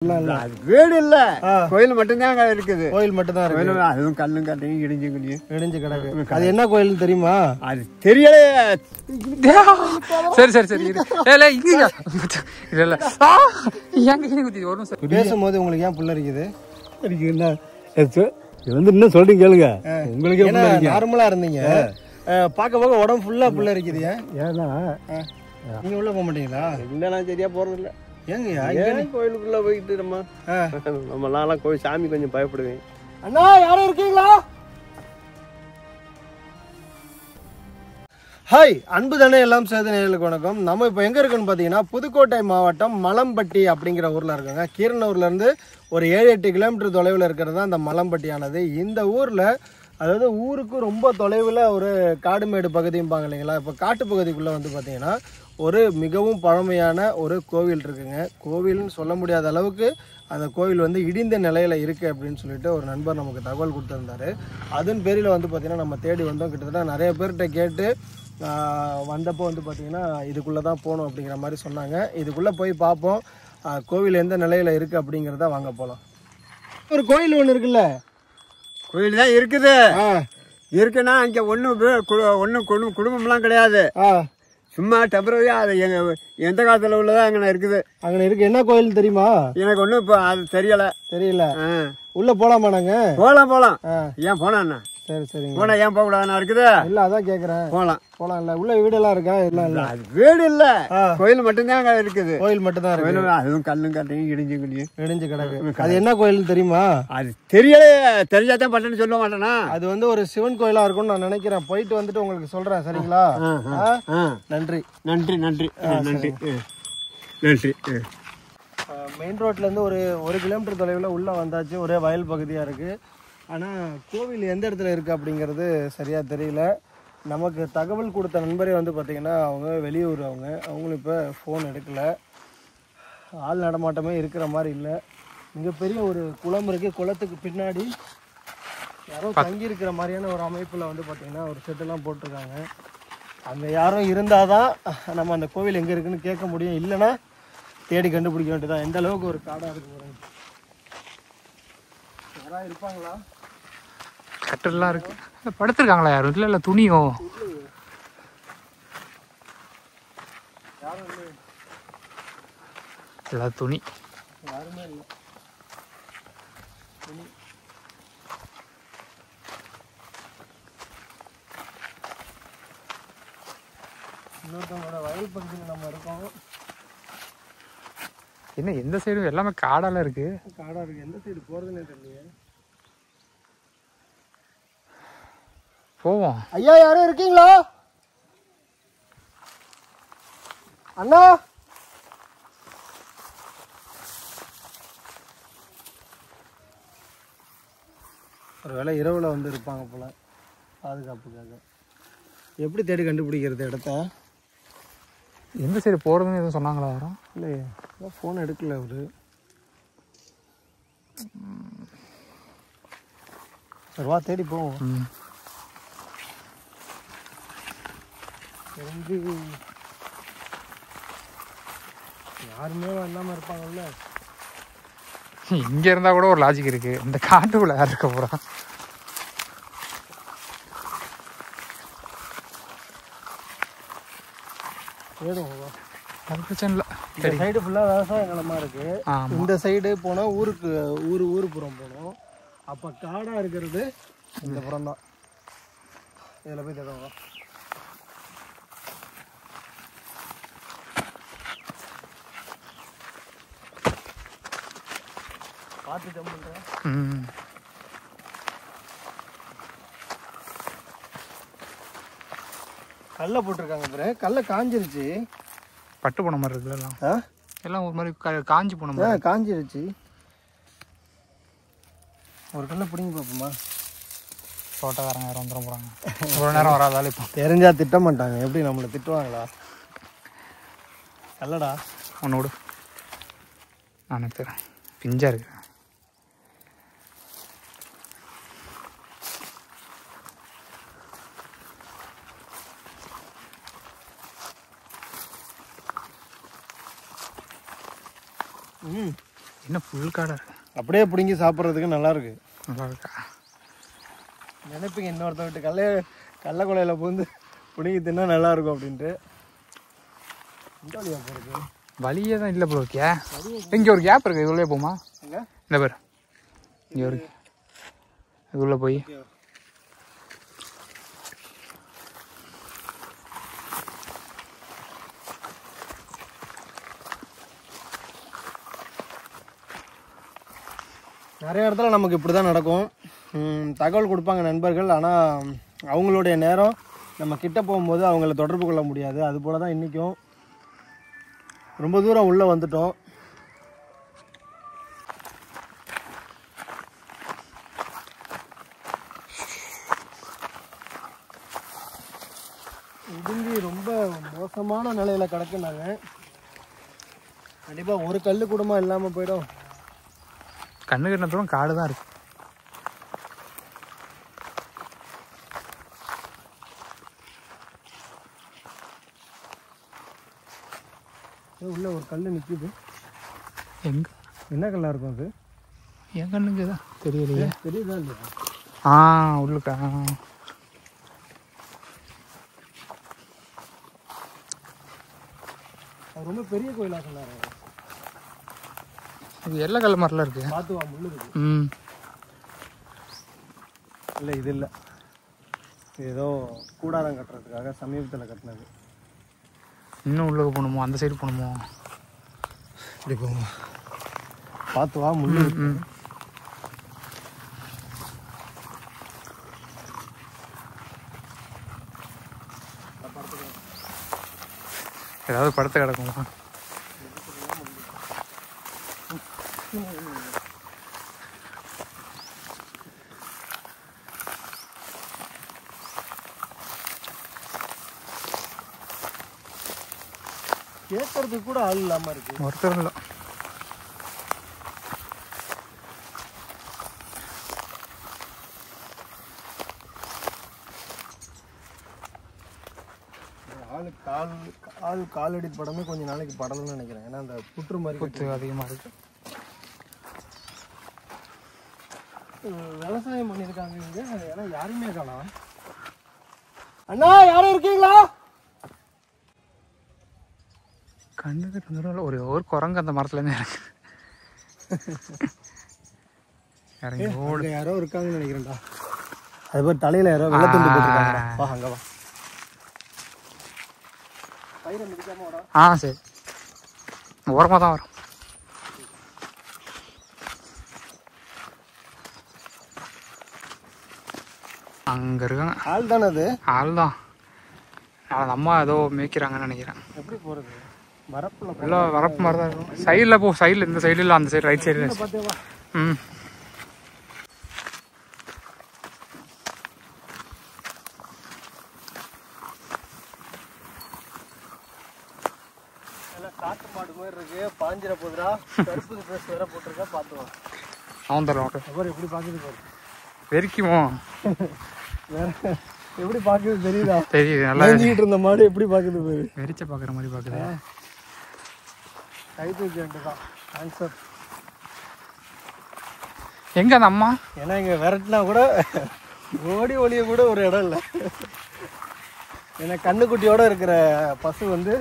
வீடு இல்ல, கோயில் மட்டும்தான் அங்க இருக்குது. கோயில் மட்டும் தான் இருக்கு. அதுவும் கல்லும் கல்லையும் இடிஞ்சு கிடக்கு. அது என்ன கோயில் தெரியுமா? அது தெரியல. சரி சரி சரி பேசும்போது உங்களுக்கு ஏன் புள்ள இருக்குது? இன்னும் சொல்றீங்க கேளுங்க. உங்களுக்கு நார்மலா இருந்தீங்க, பார்க்க பார்க்க உடம்பு ஃபுல்லா புள்ள இருக்குது. ஏன்னா நீங்க உள்ள போக மாட்டீங்களா? இல்ல, நான் சரியா போறது இல்ல. ஏங்க கோயிலுக்குள்ள போயிட்டு நம்ம நான்லாம் கோயில் சாமி கொஞ்சம் பயப்படுவேன். அண்ணா யாரும் இருக்கீங்களா? ஹாய், அன்பு தானே எல்லாம் சேர்த்து நேயர்களுக்கு வணக்கம். நம்ம இப்போ எங்கே இருக்குன்னு பார்த்தீங்கன்னா புதுக்கோட்டை மாவட்டம் மலம்பட்டி அப்படிங்கிற ஊரில் இருக்காங்க. கீரனூர்ல இருந்து ஒரு 7-8 கிலோமீட்டர் தொலைவில் இருக்கிறது தான் இந்த மலம்பட்டியானது. இந்த ஊரில், அதாவது ஊருக்கு ரொம்ப தொலைவில் ஒரு காடுமேடு பகுதியும்பாங்க இல்லைங்களா. இப்போ காட்டு பகுதிக்குள்ளே வந்து பார்த்தீங்கன்னா ஒரு மிகவும் பழமையான ஒரு கோவில் இருக்குங்க. கோவில்னு சொல்ல முடியாத அளவுக்கு அந்த கோவில் வந்து இடிந்த நிலையில் இருக்குது அப்படின்னு சொல்லிட்டு ஒரு நண்பர் நமக்கு தகவல் கொடுத்துருந்தாரு. அதன் பேரில் வந்து பார்த்திங்கன்னா நம்ம தேடி வந்தோம். கிட்டத்தட்ட நிறைய பேர்கிட்ட கேட்டு வந்தப்போ வந்து பார்த்திங்கன்னா இதுக்குள்ளே தான் போகணும் அப்படிங்கிற மாதிரி சொன்னாங்க. இதுக்குள்ளே போய் பார்ப்போம் கோவில் எந்த நிலையில் இருக்குது அப்படிங்கிறத வாங்க போகலாம். ஒரு கோயில் ஒன்று இருக்குல்ல, கோயில் தான் இருக்குது. இருக்குன்னா இங்கே ஒன்றும் குடும்பம்லாம் கிடையாது. சும்மா டெம்பரரியா அது எந்த காலத்துல உள்ளதா அங்கே இருக்குது. அங்கே இருக்கு. என்ன கோயில் தெரியுமா? எனக்கு ஒன்றும் இப்போ அது தெரியல. உள்ள போலாமா? நாங்க போலாம். ஏன் போனா? சரி சரிங்க. போனா ஏன் போக கூடாதுன்னா இருக்குது. இல்ல, அதான் கேக்குறேன். போலாம் இல்ல, உள்ள வீடெல்லாம் இருக்கா? இல்ல இல்ல, வீடு இல்ல, கோயில் மட்டும்தான் அங்க இருக்குது. கோயில் மட்டும் தான் இருக்கு. அதுவும் கல்லும் கல்லையும் இடிஞ்சு கிடக்கு. அது என்ன கோயில்னு தெரியுமா? அது தெரியல. தெரிஞ்சாதான் பட்டேன்னு சொல்ல மாட்டேனா. அது வந்து ஒரு சிவன் கோயிலா இருக்கும்னு நான் நினைக்கிறேன். போயிட்டு வந்துட்டு உங்களுக்கு சொல்றேன், சரிங்களா? நன்றி நன்றி நன்றி நன்றி நன்றி. மெயின் ரோட்ல இருந்து ஒரு 1 கிலோமீட்டர் தொலைவில் உள்ள வந்தாச்சு. ஒரே வயல் பகுதியா இருக்கு. ஆனால் கோவில் எந்த இடத்துல இருக்குது அப்படிங்கிறது சரியாக தெரியல. நமக்கு தகவல் கொடுத்த நண்பரே வந்து பார்த்திங்கன்னா அவங்க வெளியூர். அவங்களும் இப்போ ஃபோன் எடுக்கலை. ஆள் நடமாட்டமே இருக்கிற மாதிரி இல்லை. மிகப்பெரிய ஒரு குளம் இருக்குது. குளத்துக்கு பின்னாடி யாரோ தங்கி இருக்கிற மாதிரியான ஒரு அமைப்பில் வந்து பார்த்திங்கன்னா ஒரு செட்டெல்லாம் போட்டிருக்காங்க. அங்கே யாரும் இருந்தால் தான் நம்ம அந்த கோவில் எங்கே இருக்குதுன்னு கேட்க முடியும். இல்லைன்னா தேடி கண்டுபிடிக்க வேண்டியதான். எந்த அளவுக்கு ஒரு காடாக இருக்கு பாருங்க. யாராவது இருப்பாங்களா? கட்டெல்லாம் இருக்கு. படுத்திருக்காங்களா யாரும்? இல்ல இல்ல, துணியும் இல்ல, துணி யாருமே இல்லை. துணி இன்னொருத்தவங்களோட வயல் பகுதியில் நம்ம இருக்கோம். என்ன எந்த சைடும் எல்லாமே காடால இருக்கு. காடா இருக்கு. எந்த சைடு போறதுன்னே தெரியலையே. போவோம். ஐயா யாரும் இருக்கீங்களா? அண்ணா ஒரு வேளை இரவுல வந்து இருப்பாங்க போல, பாதுகாப்புக்காக. எப்படி தேடி கண்டுபிடிக்கிறது இடத்த? எந்த சைடு போறதுன்னு எதுவும் சொன்னாங்களா யாரும்? இல்லையே, ஃபோன் எடுக்கல அவரு. சரி வா, தேடி போவோம். யாருமே இல்லாம இருப்பாங்கல்ல. இங்க இருந்தா கூட ஒரு லாஜிக் இருக்கு. இந்த காட்டுக்குள்ள யார் இருக்க போறா? அது பிரச்சனை இல்லை. இந்த சைடு ஃபுல்லா விவசாய நிலமா இருக்கு. இந்த சைடு போனா ஊருப்புறம் போனோம். அப்ப காடா இருக்கிறது இந்த புறம் தான். இதுல போய் தேடுவோம். பார்த்து ஜம்ப் பண்றேன். கல்ல போட்டிருக்காங்க பாரு. கல்ல காஞ்சிருச்சு. பட்டு போன மாதிரி இருக்குல்ல எல்லாம். எல்லாம் ஒரு மாதிரி காஞ்சி போன மாதிரி. காஞ்சிருச்சு. ஒரு கல்ல பிடிங்கி பார்ப்போமா? தோட்டக்காரங்க யாரும் வந்துட போறாங்க. ஒரு நேரம் வராதாலும் இப்போ தெரிஞ்சா திட்ட மாட்டாங்க. எப்படி நம்மளை திட்டுவாங்களா? கல்லடா ஒன்று விடு. நான் நினைக்கிறேன் பிஞ்சா இருக்கு. என்ன ஃபுல் காடாக இருக்கு. அப்படியே பிடுங்கி சாப்பிட்றதுக்கு நல்லா இருக்கு. நல்லா இருக்கா? நினைப்பீங்க இன்னொருத்த விட்டு கடலக்குலையில் பூந்து பிடுங்கி தின்னா நல்லா இருக்கும் அப்படின்ட்டு. இந்த வழியாக போகிறது வழியே தான் இல்லை ப்ரோ. இங்கே ஒரு கேப் இருக்குது, இது உள்ளே போமா? இந்த பேர் இங்கே ஒரு இது உள்ளே போய் நிறைய இடத்துல நமக்கு இப்படி தான் நடக்கும். தகவல் கொடுப்பாங்க நண்பர்கள், ஆனால் அவங்களுடைய நேரம் நம்ம கிட்ட போகும்போது அவங்கள தொடர்பு கொள்ள முடியாது. அது போல தான் இன்றைக்கும் ரொம்ப தூரம் உள்ளே வந்துட்டோம். இடுங்கி ரொம்ப மோசமான நிலையில் கிடக்குனாங்க. கண்டிப்பாக ஒரு கல் கூடமா இல்லாமல் போயிடும். கண்ணு கட்டினத்தோட காடு தான் இருக்கு. உள்ள ஒரு கல் நிற்குது. எங்க என்ன கல்லாக இருக்கும் அது? என் கண்ணுக்கு தான் தெரியலையே. தெரியுதா இல்லையா? உள்ளுக்கா ரொம்ப பெரிய கோயிலாக சொன்னாரு. இது எல்லா கல் மாதிரிலாம் இருக்கு. பார்த்துவா முள்ளுக்கு. இல்லை இது இல்லை, ஏதோ கூடாரம் கட்டுறதுக்காக சமீபத்தில் கட்டினது. இன்னும் உள்ளுக்கு போகணுமோ? அந்த சைடு போகணுமோ? இப்படி போங்க, பார்த்துவா முள்ளு. ஏதாவது படுத்து கிடக்குமா? கேட்கறதுக்கு கூட ஆள் இல்லாம இருக்கு. ஒருத்தர் இல்லை. காலடி படமே கொஞ்ச நாளைக்கு படலன்னு நினைக்கிறேன். ஏன்னா அந்த புற்று மாதிரி புத்து அதிகமாக இருக்கு. விவசாயம் பண்ணியிருக்காங்க இங்க. ஏன்னா யாருமே காணோம். அண்ணா யாரும் இருக்கீங்களா? கண்ணுக்கு தந்துடும். ஒரு குரங்கு அந்த மரத்துலேருந்து இறங்கி ஓடு. யாரோ இருக்காங்கன்னு நினைக்கிறேன்டா. அது மாதிரி தலையில யாரோ வெள்ளை துண்டு போட்டுருக்காங்க. வா அங்க வா. பயிரை மிதிக்காம வர. சரி, ஓரமாக தான் வரும். அங்கே இருக்காங்க. ஆள் தானே அது? ஆள் தான். அந்த அம்மா ஏதோ மேய்க்கிறாங்கன்னு நினைக்கிறேன். எப்படி போகிறது? வரப்புல எல்லாம் வரப்பு மாதிரி தான் இருக்கும். சைடில் போ. சைடில் இந்த சைடு இல்லை, அந்த சைடு ரைட் சைடு. பார்த்தேவா? காட்டு மாடு மாதிரி இருக்கு. பாஞ்சிர போதுரா. கருப்பு ட்ரெஸ் வேற போட்டிருக்கா. பார்த்துவா. அவன் தருவான். அப்புறம் எப்படி பார்க்குது பாரு. வெறிக்குமோ? வேற எப்படி பார்க்குது தெரியுதா? தெரியுது. நல்லா வெறிஞ்சிக்கிட்டு இருந்த மாடு எப்படி பார்க்குது பாரு. வெறிச்ச பார்க்குற மாதிரி பார்க்குது. கை தூக்கி வேண்டியதான் ஆன்சர். எங்க அந்த அம்மா? ஏன்னா இங்க விரட்டினா கூட ஓடி ஒளிய கூட ஒரு இடம் இல்லை. ஏன்னா கண்ணுக்குட்டியோட இருக்கிற பசு வந்து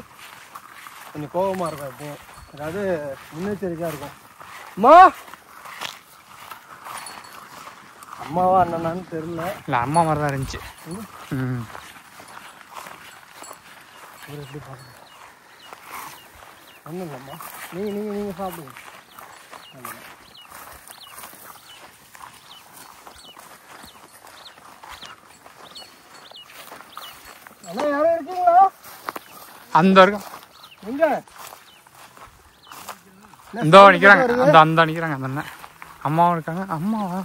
கொஞ்சம் கோபமா இருக்கும். எப்போ அதாவது முன்னெச்சரிக்கையா இருக்கும். அம்மா அம்மாவா அண்ணனான்னு தெரியல. இல்லை, அம்மா மாதிரி தான் இருந்துச்சு. எப்படி பார்க்கணும் ஒன்றும் இல்லைம்மா. நீங்கள் சாப்பிடுங்க. அண்ணா யாரும் இருக்கீங்களா? அந்த இருக்கும். எங்க இந்த நிற்கிறாங்க. அந்த நிற்கிறாங்க. அந்த அண்ணன் அம்மாவும் இருக்காங்க. அம்மாவா?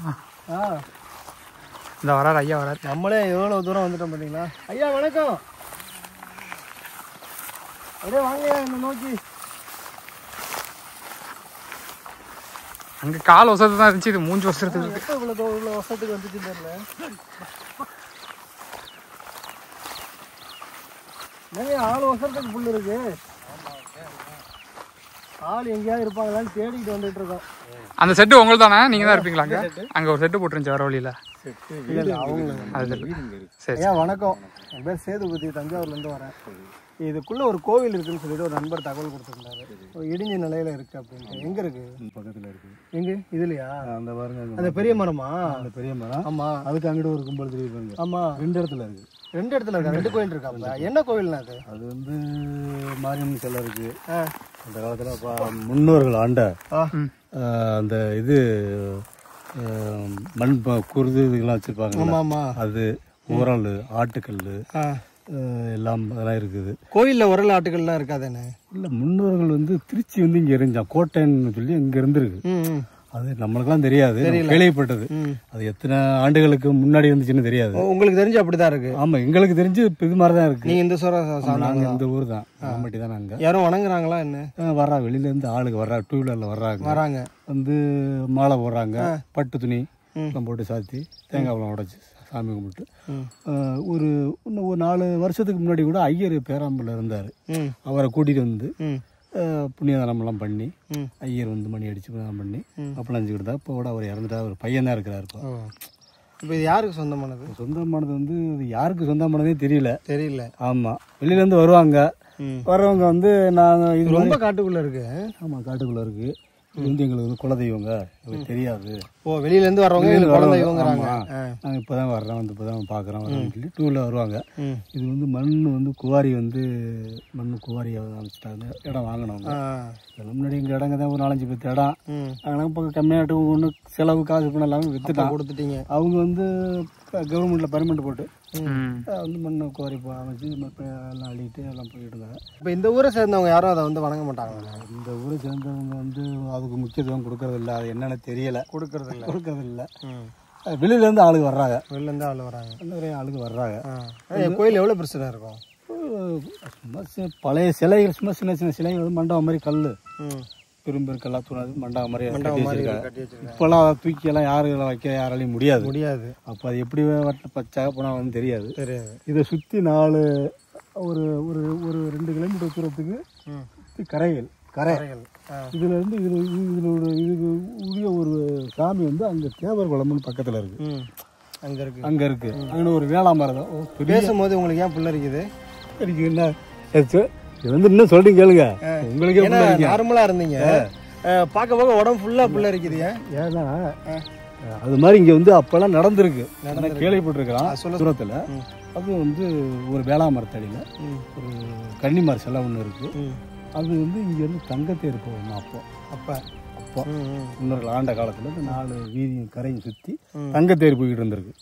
இந்த வராரு ஐயா வராரு. நம்மளே எவ்வளோ தூரம் வந்துட்டோம் பார்த்தீங்களா? ஐயா வணக்கம். அப்படியே வாங்க என்ன நோக்கி. அங்கே கால் வருஷத்துக்கு தான் இருந்துச்சு. இது 3 வருஷத்துக்கு. எப்போ இவ்வளோ வருஷத்துக்கு வந்துச்சு தெரியல. என்னங்க 4 வருஷத்துக்கு புல் இருக்கு. ஆள் எங்கேயாவது இருப்பாங்களான்னு தேடிட்டு வந்துட்டு இருக்கோம். அந்த செட்டு உங்களுக்கு தானே? நீங்கள் தான் இருப்பீங்களா அங்கே? அங்கே ஒரு செட்டு போட்டுருந்துச்சு வர வழியில். இல்லை அவங்கள அது சரி. ஐயா வணக்கம், என் பேர் சேதுபதி, தஞ்சாவூர்லேருந்து வரேன். இதுக்குள்ளே ஒரு கோவில் இருக்குன்னு சொல்லிட்டு ஒரு நண்பர் தகவல் கொடுத்துருந்தாரு. ஒரு இடிஞ்ச நிலையில் இருக்குது அப்படின்ட்டு. எங்கே இருக்குது? பக்கத்தில் இருக்குது. எங்கே? இதுலையா? அந்த பாருங்க, அந்த பெரிய மரமா? அந்த பெரிய மரம். ஆமாம். அதுக்கு அங்கிட்ட ஒரு கும்பல் தெரியுது. ஆமாம், 2 இடத்துல இருக்குது. 2 இடத்துல இருக்கா? 2 கோயில் இருக்கா? என்ன கோவில்னா அது? அது வந்து மாரியம்மன் சிலை இருக்குது. அந்த காலத்தில் முன்னோர்கள் ஆண்ட அந்த இது மண் குருது இதெல்லாம் வச்சுருப்பாங்க. அது உரல், ஆட்டுக்கல் எல்லாம் அதெல்லாம் இருக்குது. கோயிலில் உரல் ஆட்டுக்கள்லாம் இருக்காதானே? இல்லை, முன்னோர்கள் வந்து திருச்சி வந்து இங்கே எரிஞ்சான் கோட்டைன்னு சொல்லி இங்கே இருந்துருக்கு. அது நம்மளுக்குலாம் தெரியாது, கேள்விப்பட்டது. அது எத்தனை ஆண்டுகளுக்கு முன்னாடி இருந்துச்சுன்னு தெரியாது. உங்களுக்கு தெரிஞ்சு அப்படிதான் இருக்கு? ஆமா, எங்களுக்கு தெரிஞ்சு இது மாதிரி தான் இருக்கு. நீங்க இந்த நாங்க இந்த ஊர் தான், நம்மட்டி தான். நாங்க யாரும் வணங்குறாங்களா என்ன? வர்றா, வெளியில இருந்து ஆளுக்கு வர்றா, 2 வீலர்ல வர்றாங்க, வந்து மாலை போடுறாங்க, பட்டு துணி எல்லாம் போட்டு சாத்தி தேங்காய் பழம் உடைச்சு சாமி கும்பிட்டு ஒரு 4 வருஷத்துக்கு முன்னாடி கூட ஐயர் பேராம்பூர்ல இருந்தாரு. அவரை கூட்டிட்டு வந்து புண்ணியதானம்லாம் பண்ணி ஐயர் வந்து மணி அடிச்சு பண்ணி அப்பெல்லாம் செஞ்சுக்கிட்டு தான். இப்போ கூட அவர் இறந்துட்டா, ஒரு பையன் தான் இருக்கிறார். இப்போ இது யாருக்கு சொந்தமானது? சொந்தமானது வந்து இது யாருக்கு சொந்தமானதே தெரியல. ஆமாம், வெளியிலேருந்து வருவாங்க. வர்றவங்க வந்து நாங்கள் இது ரொம்ப காட்டுக்குள்ளே இருக்கு. ஆமாம், காட்டுக்குள்ளே இருக்கு. இது வந்து எங்களுக்கு வந்து குலதெய்வங்க, எங்களுக்கு தெரியாது. ஓ, வெளியிலேருந்து வர்றவங்க குலதெய்வங்கிறாங்க. நாங்கள் இப்போ தான் வர்றோம், வந்து இப்போ தான் பார்க்குறோம் சொல்லி 2 வீலர் வருவாங்க. இது வந்து மண் வந்து குவாரி வந்து மண் குவாரி அமைச்சிட்டாங்க. இடம் வாங்கினவங்க முன்னாடி எங்கள் இடங்க தான் ஒரு 4-5 பேர் இடம். அதனால இப்போ கம்மியாட்டு ஒன்று செலவு காசு பண்ண எல்லாமே கொடுத்துட்டீங்க. அவங்க வந்து கவர்மெண்ட்ல பர்மிட் போட்டு வந்து மண் குவாரி அமைச்சு எல்லாம் அள்ளிட்டு எல்லாம் போயிட்டு இருந்தாங்க. இப்போ இந்த ஊரை சேர்ந்தவங்க யாரும் அதை வந்து வணங்க மாட்டாங்க. இந்த ஊரை சேர்ந்தவங்க வந்து அதுக்கு முக்கியத்துவம் கொடுக்கறது இல்லை. அது என்னென்னு தெரியல. கொடுக்கறது இல்லை. வெளியிலேருந்து ஆளுங்க வர்றாங்க. நிறைய ஆளுங்க வர்றாங்க. கோயில் எவ்வளோ பெருசாக இருக்கும்? சும்மா பழைய சிலைகள், சும்மா சின்ன சின்ன சிலைகள் வந்து மண்டபம் மாதிரி கல் பெரும்பெருக்கெல்லாம் தூணாது மண்டபம் மாதிரி கட்டி. இப்போல்லாம் அதை தூக்கி எல்லாம் யாரும் வைக்க யாராலையும் முடியாது. அப்போ அது எப்படி பச்சை போனால் வந்து தெரியாது. இதை சுற்றி 4 ஒரு 2 கிலோமீட்டர் தூரத்துக்கு கரைகள். இதுல இருந்து இதுக்கு உரிய ஒரு சாமி வந்து அங்க தேவர் குளம்னு பக்கத்துல இருக்கு. அங்க இருக்கு. அங்க ஒரு வேளாமரம் தான். பேசும்போது உங்களுக்கு ஏன் புள்ள இருக்குது? என்ன இது வந்து இன்னும் சொல்றீங்க கேளுங்க. உங்களுக்கு நார்மலா இருந்தீங்க, பார்க்க உடம்பு ஃபுல்லா புள்ள இருக்குது. ஏன்னா அது மாதிரி இங்க வந்து அப்பெல்லாம் நடந்திருக்கு, கேள்விப்பட்டிருக்கலாம் தூரத்துல. அது வந்து ஒரு வேளாமரத்தடியில ஒரு கன்னிமார் சிலை ஒன்று இருக்கு. அது வந்து இங்கேருந்து தங்கத்தேர் போகணும். அப்போ முன்னோர்கள் ஆண்ட காலத்தில் இந்த 4 வீதியும் கரையும் சுற்றி தங்கத்தேர் போய்கிட்டு இருந்திருக்கு.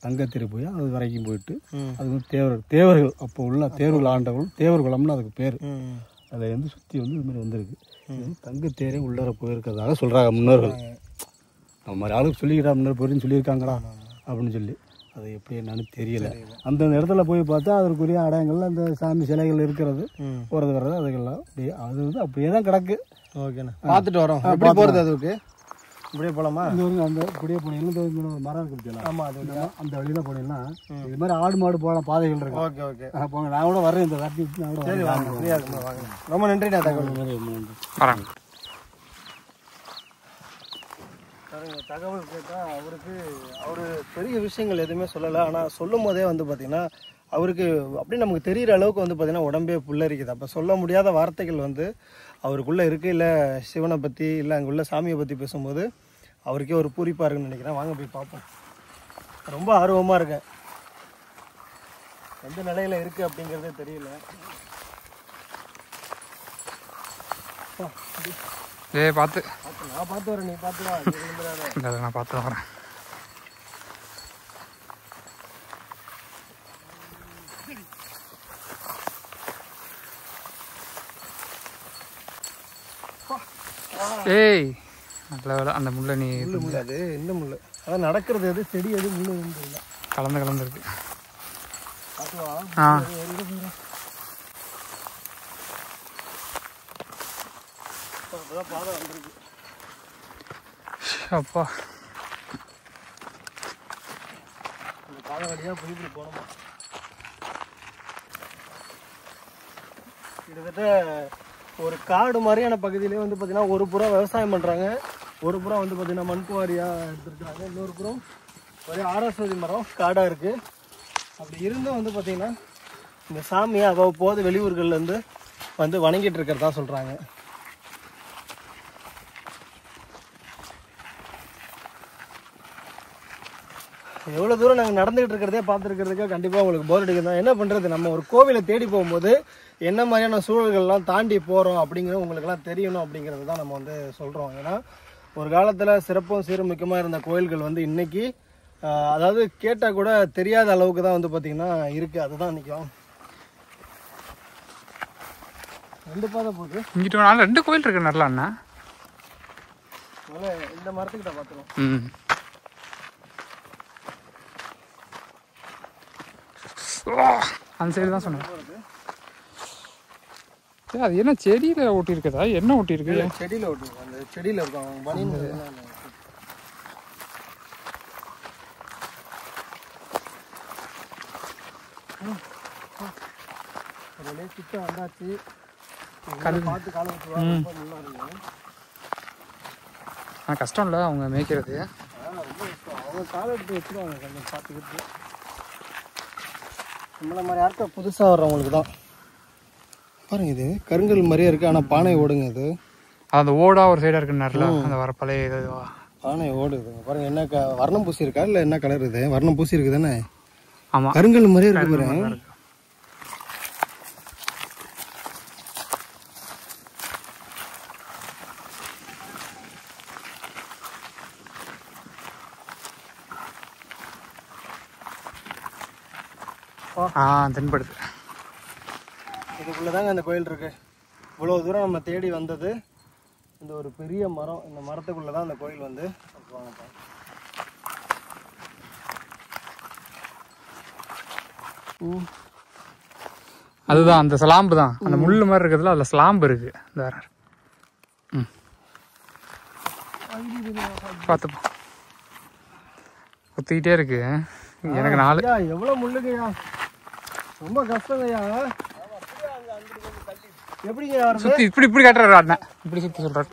தங்கத்தேர் போய் அது வரைக்கும் போயிட்டு அது வந்து தேவர்கள் அப்போ உள்ள தேர்வுகள் ஆண்டவர்கள் தேவர் குளம்னு அதுக்கு பேர். அதில் வந்து சுற்றி வந்து இது மாதிரி வந்திருக்கு. தங்கத்தேரே உள்ளார போயிருக்கிறதாக சொல்கிறாங்க முன்னோர்கள். நம்ம மாதிரி ஆளுக்கு சொல்லிக்கிறா முன்னோர் போயிருன்னு சொல்லியிருக்காங்களா அப்படின்னு சொல்லி. அது எப்படி என்னன்னு தெரியல. அந்தந்த இடத்துல போய் பார்த்தா அதற்குரிய அடையங்கள்ல அந்த சாமி சிலைகள் இருக்கிறது, போகிறது வர்றது, அதுக்கெல்லாம் அப்படியே அது வந்து அப்படியே தான் கிடக்கு. ஓகேண்ணா, பார்த்துட்டு வரோம். எப்படி போகிறது? அதுக்கு இப்படியே போகலாமா? அந்த இப்படியே போனீங்கன்னா மரம் இருக்குது. ஆமாம், அது அந்த வழியில் போனீங்கன்னா இது மாதிரி ஆடு மாடு போகலாம், பாதைகள் இருக்கு. ஓகே போங்க. நான் கூட வரேன் இந்த வாட்டி. ரொம்ப நன்றிண்ணா தகவல். தகவல் கேட்டால் அவர் பெரிய விஷயங்கள் எதுவுமே சொல்லலை. ஆனால் சொல்லும் போதே வந்து பார்த்திங்கன்னா அவருக்கு அப்படி நமக்கு தெரிகிற அளவுக்கு வந்து பார்த்திங்கன்னா உடம்பே புல்லரிக்குது. அப்போ சொல்ல முடியாத வார்த்தைகள் வந்து அவருக்குள்ளே இருக்குது. இல்லை சிவனை பற்றி, இல்லை அங்கே உள்ள சாமியை பற்றி பேசும்போது அவருக்கே ஒரு பூரிப்பாக இருக்குன்னு நினைக்கிறேன். வாங்க போய் பார்ப்போம். ரொம்ப ஆர்வமாக இருக்கேன். எந்த நிலையில் இருக்குது அப்படிங்கிறதே தெரியல. பார்த்து நான் பார்த்து வரேன், நீ பார்த்துவா. நான் பார்த்து வரேன். ஏய், நல்ல வேலை அந்த முள்ளை நீ அது இந்த முள்ளு அதான் நடக்கிறது. எது செடி எது முள்ளு இல்லை, கலந்துருக்கு. பார்த்துவா. பாதை வந்துருக்கு. அப்பா, இந்த பாதை வழியாக போய் போனோமா? கிட்டத்தட்ட ஒரு காடு மாதிரியான பகுதியிலே வந்து பார்த்தீங்கன்னா ஒரு புறம் விவசாயம் பண்ணுறாங்க, ஒரு புறம் வந்து பார்த்தீங்கன்னா மண்குவாரியாக எடுத்துருக்காங்க, இன்னொரு புறம் ஒரே ஆரஸ்வதி மரம் காடாக இருக்குது. அப்படி இருந்தும் வந்து பார்த்திங்கன்னா இந்த சாமியை அவ்வப்போது வெளியூர்கள்லேருந்து வந்து வணங்கிட்டு இருக்கிறதா சொல்கிறாங்க. எவ்வளோ தூரம் நாங்கள் நடந்துகிட்டு இருக்கிறதே பார்த்துருக்கிறதுக்கு கண்டிப்பாக உங்களுக்கு போர் அடிக்கும் தான். என்ன பண்ணுறது, நம்ம ஒரு கோவிலை தேடி போகும்போது என்ன மாதிரியான சூழல்கள்லாம் தாண்டி போகிறோம் அப்படிங்கிறது உங்களுக்கெல்லாம் தெரியணும் அப்படிங்கிறது தான் நம்ம வந்து சொல்கிறோம். ஏன்னா ஒரு காலத்தில் சிறப்பும் சீரும் முக்கியமாக இருந்த கோயில்கள் வந்து இன்றைக்கி அதாவது கேட்டால் கூட தெரியாத அளவுக்கு தான் வந்து பார்த்திங்கன்னா இருக்குது. அதுதான் நிற்கும். 2 பாதை போகுது. இங்கிட்ட வேணாலும் 2 கோயில் இருக்கு நல்லா அண்ணா. இந்த மரத்துக்கிட்ட பார்த்துருவோம். அந்த சைடு தான் சொன்னேன். அது என்ன செடியில் ஓட்டி இருக்குதா, என்ன ஓட்டி இருக்கு? செடியில் ஓட்டி, அந்த செடியில் இருக்கும். கிட்ட வந்தாச்சு. பார்த்து காலை வச்சுருவாங்க. கஷ்டம் இல்லை அவங்க மேய்க்கிறது. ரொம்ப கஷ்டம். அவங்க காலை எடுத்து வச்சுருவாங்க கொஞ்சம் பார்த்துக்கிட்டு. நம்மள மாதிரி யாருக்கும் புதுசாக வர்றவங்களுக்கு தான் பாருங்க. இது கருங்கல் மாதிரியே இருக்குது, ஆனால் பானை ஓடுங்க. இது அந்த ஓடா ஒரு சைடாக இருக்குன்னாருல, அந்த வர பழைய இது பானை ஓடுது பாருங்க. என்ன வர்ணம் பூசி இருக்கா இல்லை என்ன கலர்? இது வர்ணம் பூசி இருக்குது தானே? ஆமாம், கருங்கல் மாதிரியே இருக்கு பாருங்க. தென்படுது. இதுக்குள்ளதாங்க அந்த கோயில் இருக்கு. இவ்வளவு தூரம் நம்ம தேடி வந்தது இந்த ஒரு பெரிய மரம். இந்த மரத்துக்குள்ளதான் அந்த கோயில் வந்து. அதுதான் அந்த ஸ்லாம்பு தான், அந்த முள்ளு மாதிரி இருக்கிறதுல அதுல ஸ்லாம்பு இருக்கு. பார்த்துப்போம், குத்திக்கிட்டே இருக்கு. எனக்கு 4 எவ்வளவு முள்ளுங்கய்யா, ரொம்ப கஷ்டங்கய்யா. எப்படிங்க சுத்தி இப்படி இப்படி கட்டுறாரு அண்ணன், இப்படி சுத்தி சொல்றாரு.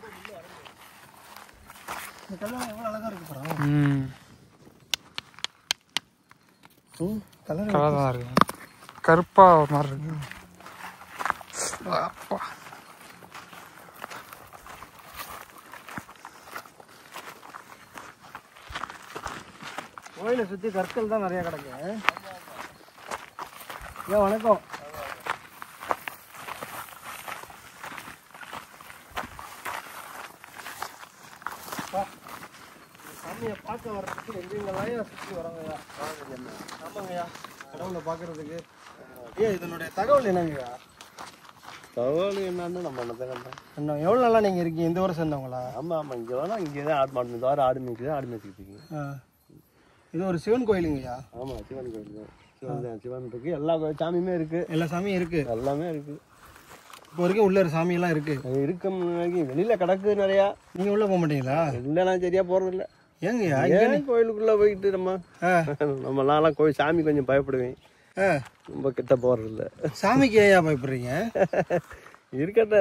கலர் தான் இருக்கு, கருப்பா மாதிரி இருக்கு. அப்பா கோயிலை சுற்றி கற்கள் தான் நிறைய கிடக்கு. ஐயா வணக்கம். சாமியை பார்க்க வர்றதுக்கு எங்கெங்கெல்லாம் சுற்றி வராங்கய்யா. ஆமாங்கய்யா, கடவுளை பார்க்கறதுக்கு. இதனுடைய தகவல் என்னங்கய்யா? தகவல் என்னன்னு நம்ம என்னத்தை கண்டோம். இன்னும் எவ்வளோ நாளாக நீங்கள் இருக்கீங்க? இந்த ஊரை சேர்ந்தவங்களா? ஆமாம் ஆமாம், இங்கே வேணா இங்கே தான் ஆடு மாடு இந்த வாரம் ஆடு மேய்க்குது, ஆடு மேய்ச்சிக்கிட்டீங்க. இது ஒரு சிவன் கோயிலுங்கய்யா? ஆமாம், சிவன் கோயில் தான். சிவன் இருக்கு, எல்லா சாமியுமே இருக்கு. எல்லா சாமியும் இருக்கு, எல்லாமே இருக்கு. இப்போ வரைக்கும் உள்ள சாமியெல்லாம் இருக்கு. இருக்க வெளியில கிடக்கு நிறையா. நீங்க உள்ள போக மாட்டீங்களா? இல்லைனா சரியா போறதில்ல. ஏங்கய்யா கோயிலுக்குள்ள போயிட்டு நம்மலாம் கோயில் சாமி கொஞ்சம் பயப்படுவேன், ரொம்ப கிட்ட போறதில்ல. சாமிக்கு ஏயா பயப்படுறீங்க? இருக்கட்ட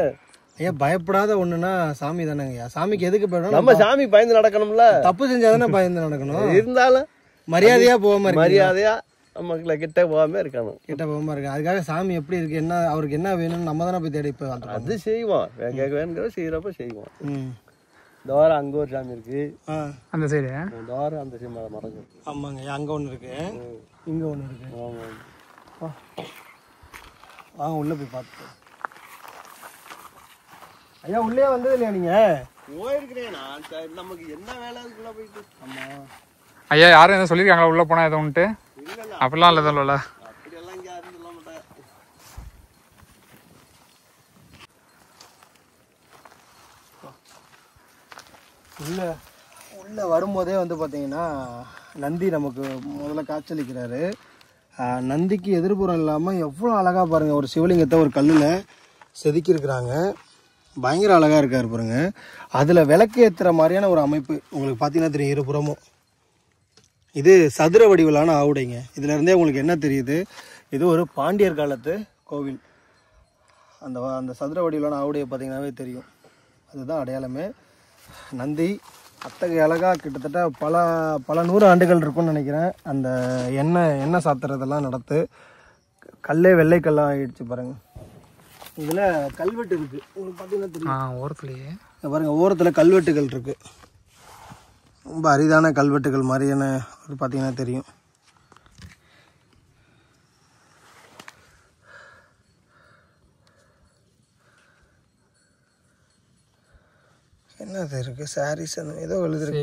ஐயா, பயப்படாத ஒண்ணுன்னா சாமி தானேங்கய்யா. சாமிக்கு எதுக்கு பயப்படணும்? நம்ம சாமி பயந்து நடக்கணும்ல. தப்பு செஞ்சாதானே பயந்து நடக்கணும். இருந்தாலும் மரியாதையா போகாம மரியாதையா நமக்குள்ள கிட்ட போகாம இருக்கணும். கிட்ட போகாம இருக்கு. அதுக்காக சாமி எப்படி இருக்கு, என்ன அவருக்கு என்ன வேணும்னு நம்ம தானே போய் தேடி போய் அது செய்வோம். வேணுங்கிற செய்யறப்ப செய்வோம். இந்த வாரம் அங்க ஒரு சாமி இருக்கு, அந்த சைடு. இந்த வாரம் அந்த சைடு மரம். ஆமாங்க, அங்க ஒண்ணு இருக்கு, இங்க ஒண்ணு இருக்கு. வாங்க உள்ள போய் பார்த்து. ஐயா உள்ளே வந்தது இல்லையா நீங்க? போயிருக்கிறேன் நமக்கு என்ன வேலை அதுக்குள்ள போயிட்டு. ஆமா ஐயா, யாரும் எதுவும் சொல்லியிருக்காங்களா உள்ள போனா எதுவும் உண்டு? அப்படிலாம் இல்லை சொல்லல. அப்படியெல்லாம் இங்கே யாரும் சொல்ல மாட்டேன். உள்ள வரும்போதே வந்து பார்த்தீங்கன்னா நந்தி நமக்கு முதல்ல காட்சியளிக்கிறாரு. நந்திக்கு எதிர்ப்புறம் இல்லாமல் எவ்வளோ அழகாக பாருங்கள், ஒரு சிவலிங்கத்தை ஒரு கல்லில் செதுக்கியிருக்கிறாங்க. பயங்கர அழகாக இருக்கார் பாருங்க. அதில் விளக்கு ஏற்றுற மாதிரியான ஒரு அமைப்பு உங்களுக்கு பார்த்தீங்கன்னா தெரியும் இருபுறமும். இது சதுர வடிவிலான ஆவுடைங்க. இதுல இருந்தே உங்களுக்கு என்ன தெரியுது, இது ஒரு பாண்டியர் காலத்து கோவில். அந்த சதுர வடிவிலான ஆவுடையை பார்த்தீங்கன்னாவே தெரியும். அதுதான் அடையாளமே. நந்தி அத்தகைய அழகாக கிட்டத்தட்ட பல 100 ஆண்டுகள் இருக்கும்னு நினைக்கிறேன். அந்த எண்ணெய் சாத்துறதெல்லாம் நடத்து கல்லே வெள்ளை கல்லாக ஆகிடுச்சு பாருங்கள். இதில் கல்வெட்டு இருக்குது, உங்களுக்கு பார்த்தீங்கன்னா தெரியும். ஓரத்துலேயே பாருங்கள், ஓரத்தில் கல்வெட்டுகள் இருக்குது. ரொம்ப அரிதான கல்வெட்டுகள் மாதிரியான பார்த்தீங்கன்னா தெரியும். என்னது இருக்குது? சாரீஸ் ஏதோ எழுதிருக்கு.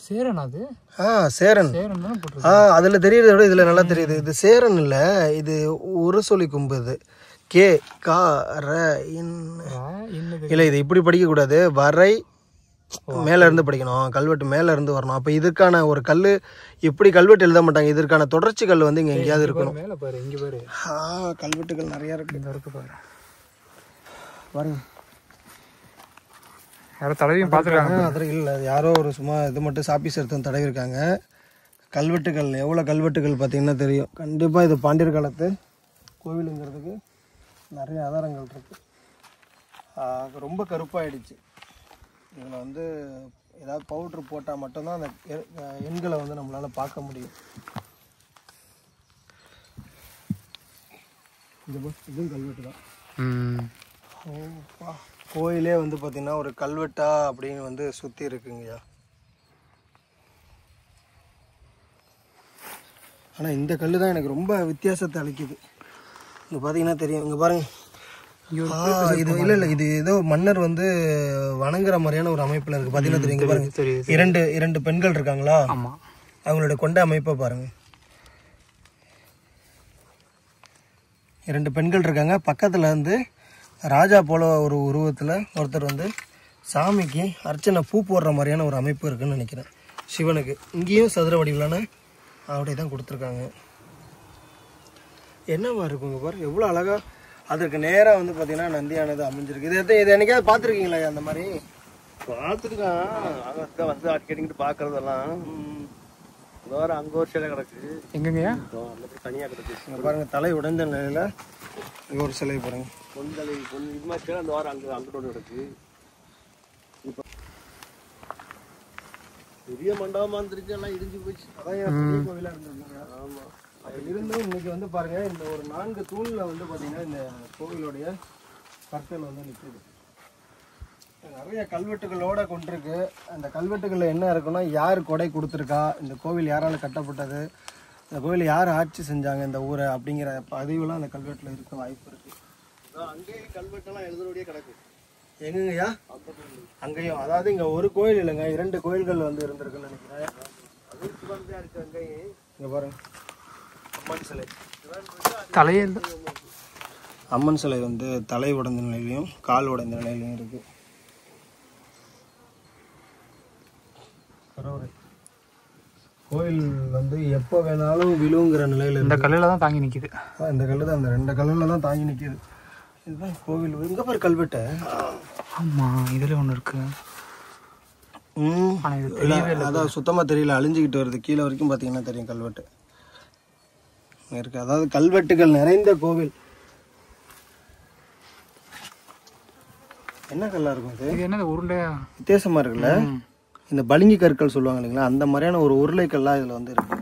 சேரன் அது. சேரன். அதில் தெரியுறத விட இதில் நல்லா தெரியுது. இது சேரன் இல்லை, இது ஒரு சொல்லி கும்புது. கே கா ர இல்லை, இது இப்படி படிக்கக்கூடாது. வரை மேலே இருந்து படிக்கணும், கல்வெட்டு மேலே இருந்து வரணும். அப்போ இதுக்கான ஒரு கல் இப்படி கல்வெட்டு எழுத மாட்டாங்க. இதற்கான தொடர்ச்சி கல் வந்து இங்கே எங்கேயாவது இருக்கணும். மேலே பாரு, இங்கே பாரு. கல்வெட்டுகள் நிறையா இருக்குது. இங்கே இருக்கு பாரு. பாருங்க, யாரோ தடவையும் பார்த்துருக்காங்க. அதில் இல்லை, யாரோ ஒரு சும்மா இது மட்டும் சாப்பீஸ் எடுத்து தடவி இருக்காங்க. கல்வெட்டுகள் எவ்வளோ கல்வெட்டுகள் பார்த்தீங்கன்னா தெரியும். கண்டிப்பாக இது பாண்டியர் காலத்து கோவிலுங்கிறதுக்கு நிறைய ஆதாரங்கள் இருக்குது. ரொம்ப கருப்பாயிடுச்சு. இதில் வந்து ஏதாவது பவுட்ரு போட்டால் மட்டும்தான் அந்த எண்களை வந்து நம்மளால் பார்க்க முடியும். இதுவும் கல்வெட்டு தான். கோயிலே வந்து பார்த்திங்கன்னா ஒரு கல்வெட்டா அப்படின்னு வந்து சுற்றி இருக்குங்கய்யா. ஆனால் இந்த கல் தான் எனக்கு ரொம்ப வித்தியாசத்தை அளிக்குது. இங்கே பார்த்தீங்கன்னா தெரியும். இங்கே பாருங்க, இது இல்லை இது ஏதோ மன்னர் வந்து வணங்குற மாதிரியான ஒரு அமைப்பில் இருக்குது. பார்த்தீங்கன்னா தெரியும். இங்கே பாருங்க, இரண்டு பெண்கள் இருக்காங்களா, அவங்களோட கொண்ட அமைப்பை பாருங்க. 2 பெண்கள் இருக்காங்க. பக்கத்தில் வந்து ராஜா போல ஒரு உருவத்தில் ஒருத்தர் வந்து சாமிக்கு அர்ச்சனை பூ போடுற மாதிரியான ஒரு அமைப்பு இருக்குன்னு நினைக்கிறேன் சிவனுக்கு. இங்கேயும் சதுர வடிவிலான அப்படியே தான் கொடுத்துருக்காங்க. என்னவா இருக்குங்க பாரு, எவ்வளோ அழகாக. அதற்கு நேராக வந்து பார்த்தீங்கன்னா நந்தியானது அமைஞ்சிருக்கு. இது என்னைக்காவது பார்த்துருக்கீங்களா? அந்த மாதிரி பார்த்துருக்கேன். அங்கே வந்து அடிக்கடிக்கிட்டு பார்க்குறதெல்லாம் வேறு அங்கே ஒரு சிலை கிடக்கு. எங்கங்கய்யா? தனியாக கிடக்கு. இங்கே பாருங்கள், தலை உடைந்த நிலையில் இங்கே ஒரு சிலை பாருங்கள். பொன்தலை இது மாதிரி சிலை அந்த வாரம் அங்கிட்ட கிடக்கு. இப்போ பெரிய மண்டபமாக இருந்துருச்சு, எல்லாம் இடிஞ்சு போச்சு. அதான் பெரிய கோவிலாக இருந்திருக்குங்க. ஆமாம், அது இருந்தும் இன்னைக்கு வந்து பாருங்கள், இந்த ஒரு 4 தூணில் வந்து பார்த்தீங்கன்னா இந்த கோவிலுடைய கற்கள் வந்து நிற்குது. நிறைய கல்வெட்டுகளோட கொண்டிருக்கு. அந்த கல்வெட்டுகளில் என்ன இருக்குன்னா, யார் கொடை கொடுத்துருக்கா, இந்த கோவில் யாரால் கட்டப்பட்டது, இந்த கோவில் யார் ஆட்சி செஞ்சாங்க இந்த ஊரை அப்படிங்கிற பதிவுலாம் அந்த கல்வெட்டில் இருக்க வாய்ப்பு இருக்குது. அங்கேயே கல்வெட்டெல்லாம் எழுதுறோடையே கிடக்கு. எங்கங்கய்யா? அங்கேயும், அதாவது இங்கே ஒரு கோயில் இல்லைங்க, 2 கோயில்கள் வந்து இருந்திருக்குன்னு நினைக்கிறேன். அதுக்கு வந்து இருக்கு. அங்கேயும் இங்கே பாருங்க, அம்மன் சிலை. தலையே அம்மன் சிலை வந்து தலை உடைந்த நிலையிலையும் கால் உடைந்த நிலையிலையும் இருக்கு. கோயில் வந்து எப்போ வேணாலும் விழுங்கிற நிலையில் இந்த கல்லில் தான் தாங்கி நிற்கிது. இந்த கல்லு தான், அந்த 2 கல்லில் தான் தாங்கி நிற்கிது. இதுதான் கோவில். இங்கே பாரு கல்வெட்டு. ஆமாம், இதில் ஒன்று இருக்கு. அதான் சுத்தமாக தெரியல, அழிஞ்சிக்கிட்டு வருது. கீழே வரைக்கும் பார்த்தீங்கன்னா தெரியும் கல்வெட்டு இருக்கு. அதாவது கல்வெட்டுகள் நிறைந்த கோவில். என்ன கல்லா இருக்கும் இது? என்ன உருண்டையா வித்தியாசமா இருக்குல்ல? இந்த பளிங்கு கற்கள் சொல்லுவாங்க இல்லைங்களா, அந்த மாதிரியான ஒரு உருளை கல்லா இதுல வந்து இருக்கு.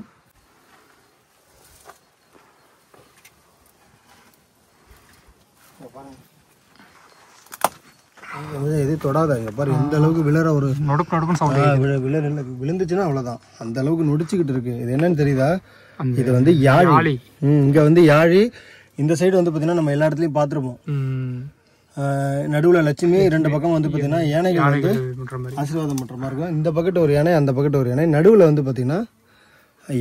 எது தொடாதாங்க பாரு, இந்த அளவுக்கு விழற ஒரு நொடுக்கு சவுண்ட் விழுந்துச்சுன்னா அவ்வளவுதான். அந்த அளவுக்கு நொடிச்சுக்கிட்டு இருக்கு. இது என்னன்னு தெரியுதா? இது வந்து யாழி. இங்க வந்து யாழி. இந்த சைடு வந்து பாத்தீங்கன்னா நம்ம எல்லா இடத்துலயும் பாத்துருப்போம். நடுவுல லட்சுமி, 2 பக்கம் வந்து பாத்தீங்கன்னா யானைகள் வந்து ஆசீர்வாதம் பண்ற மாதிரி இருக்கும். இந்த பக்கத்து ஒரு யானை, அந்த பக்கத்து ஒரு யானை. நடுவுல வந்து பாத்தீங்கன்னா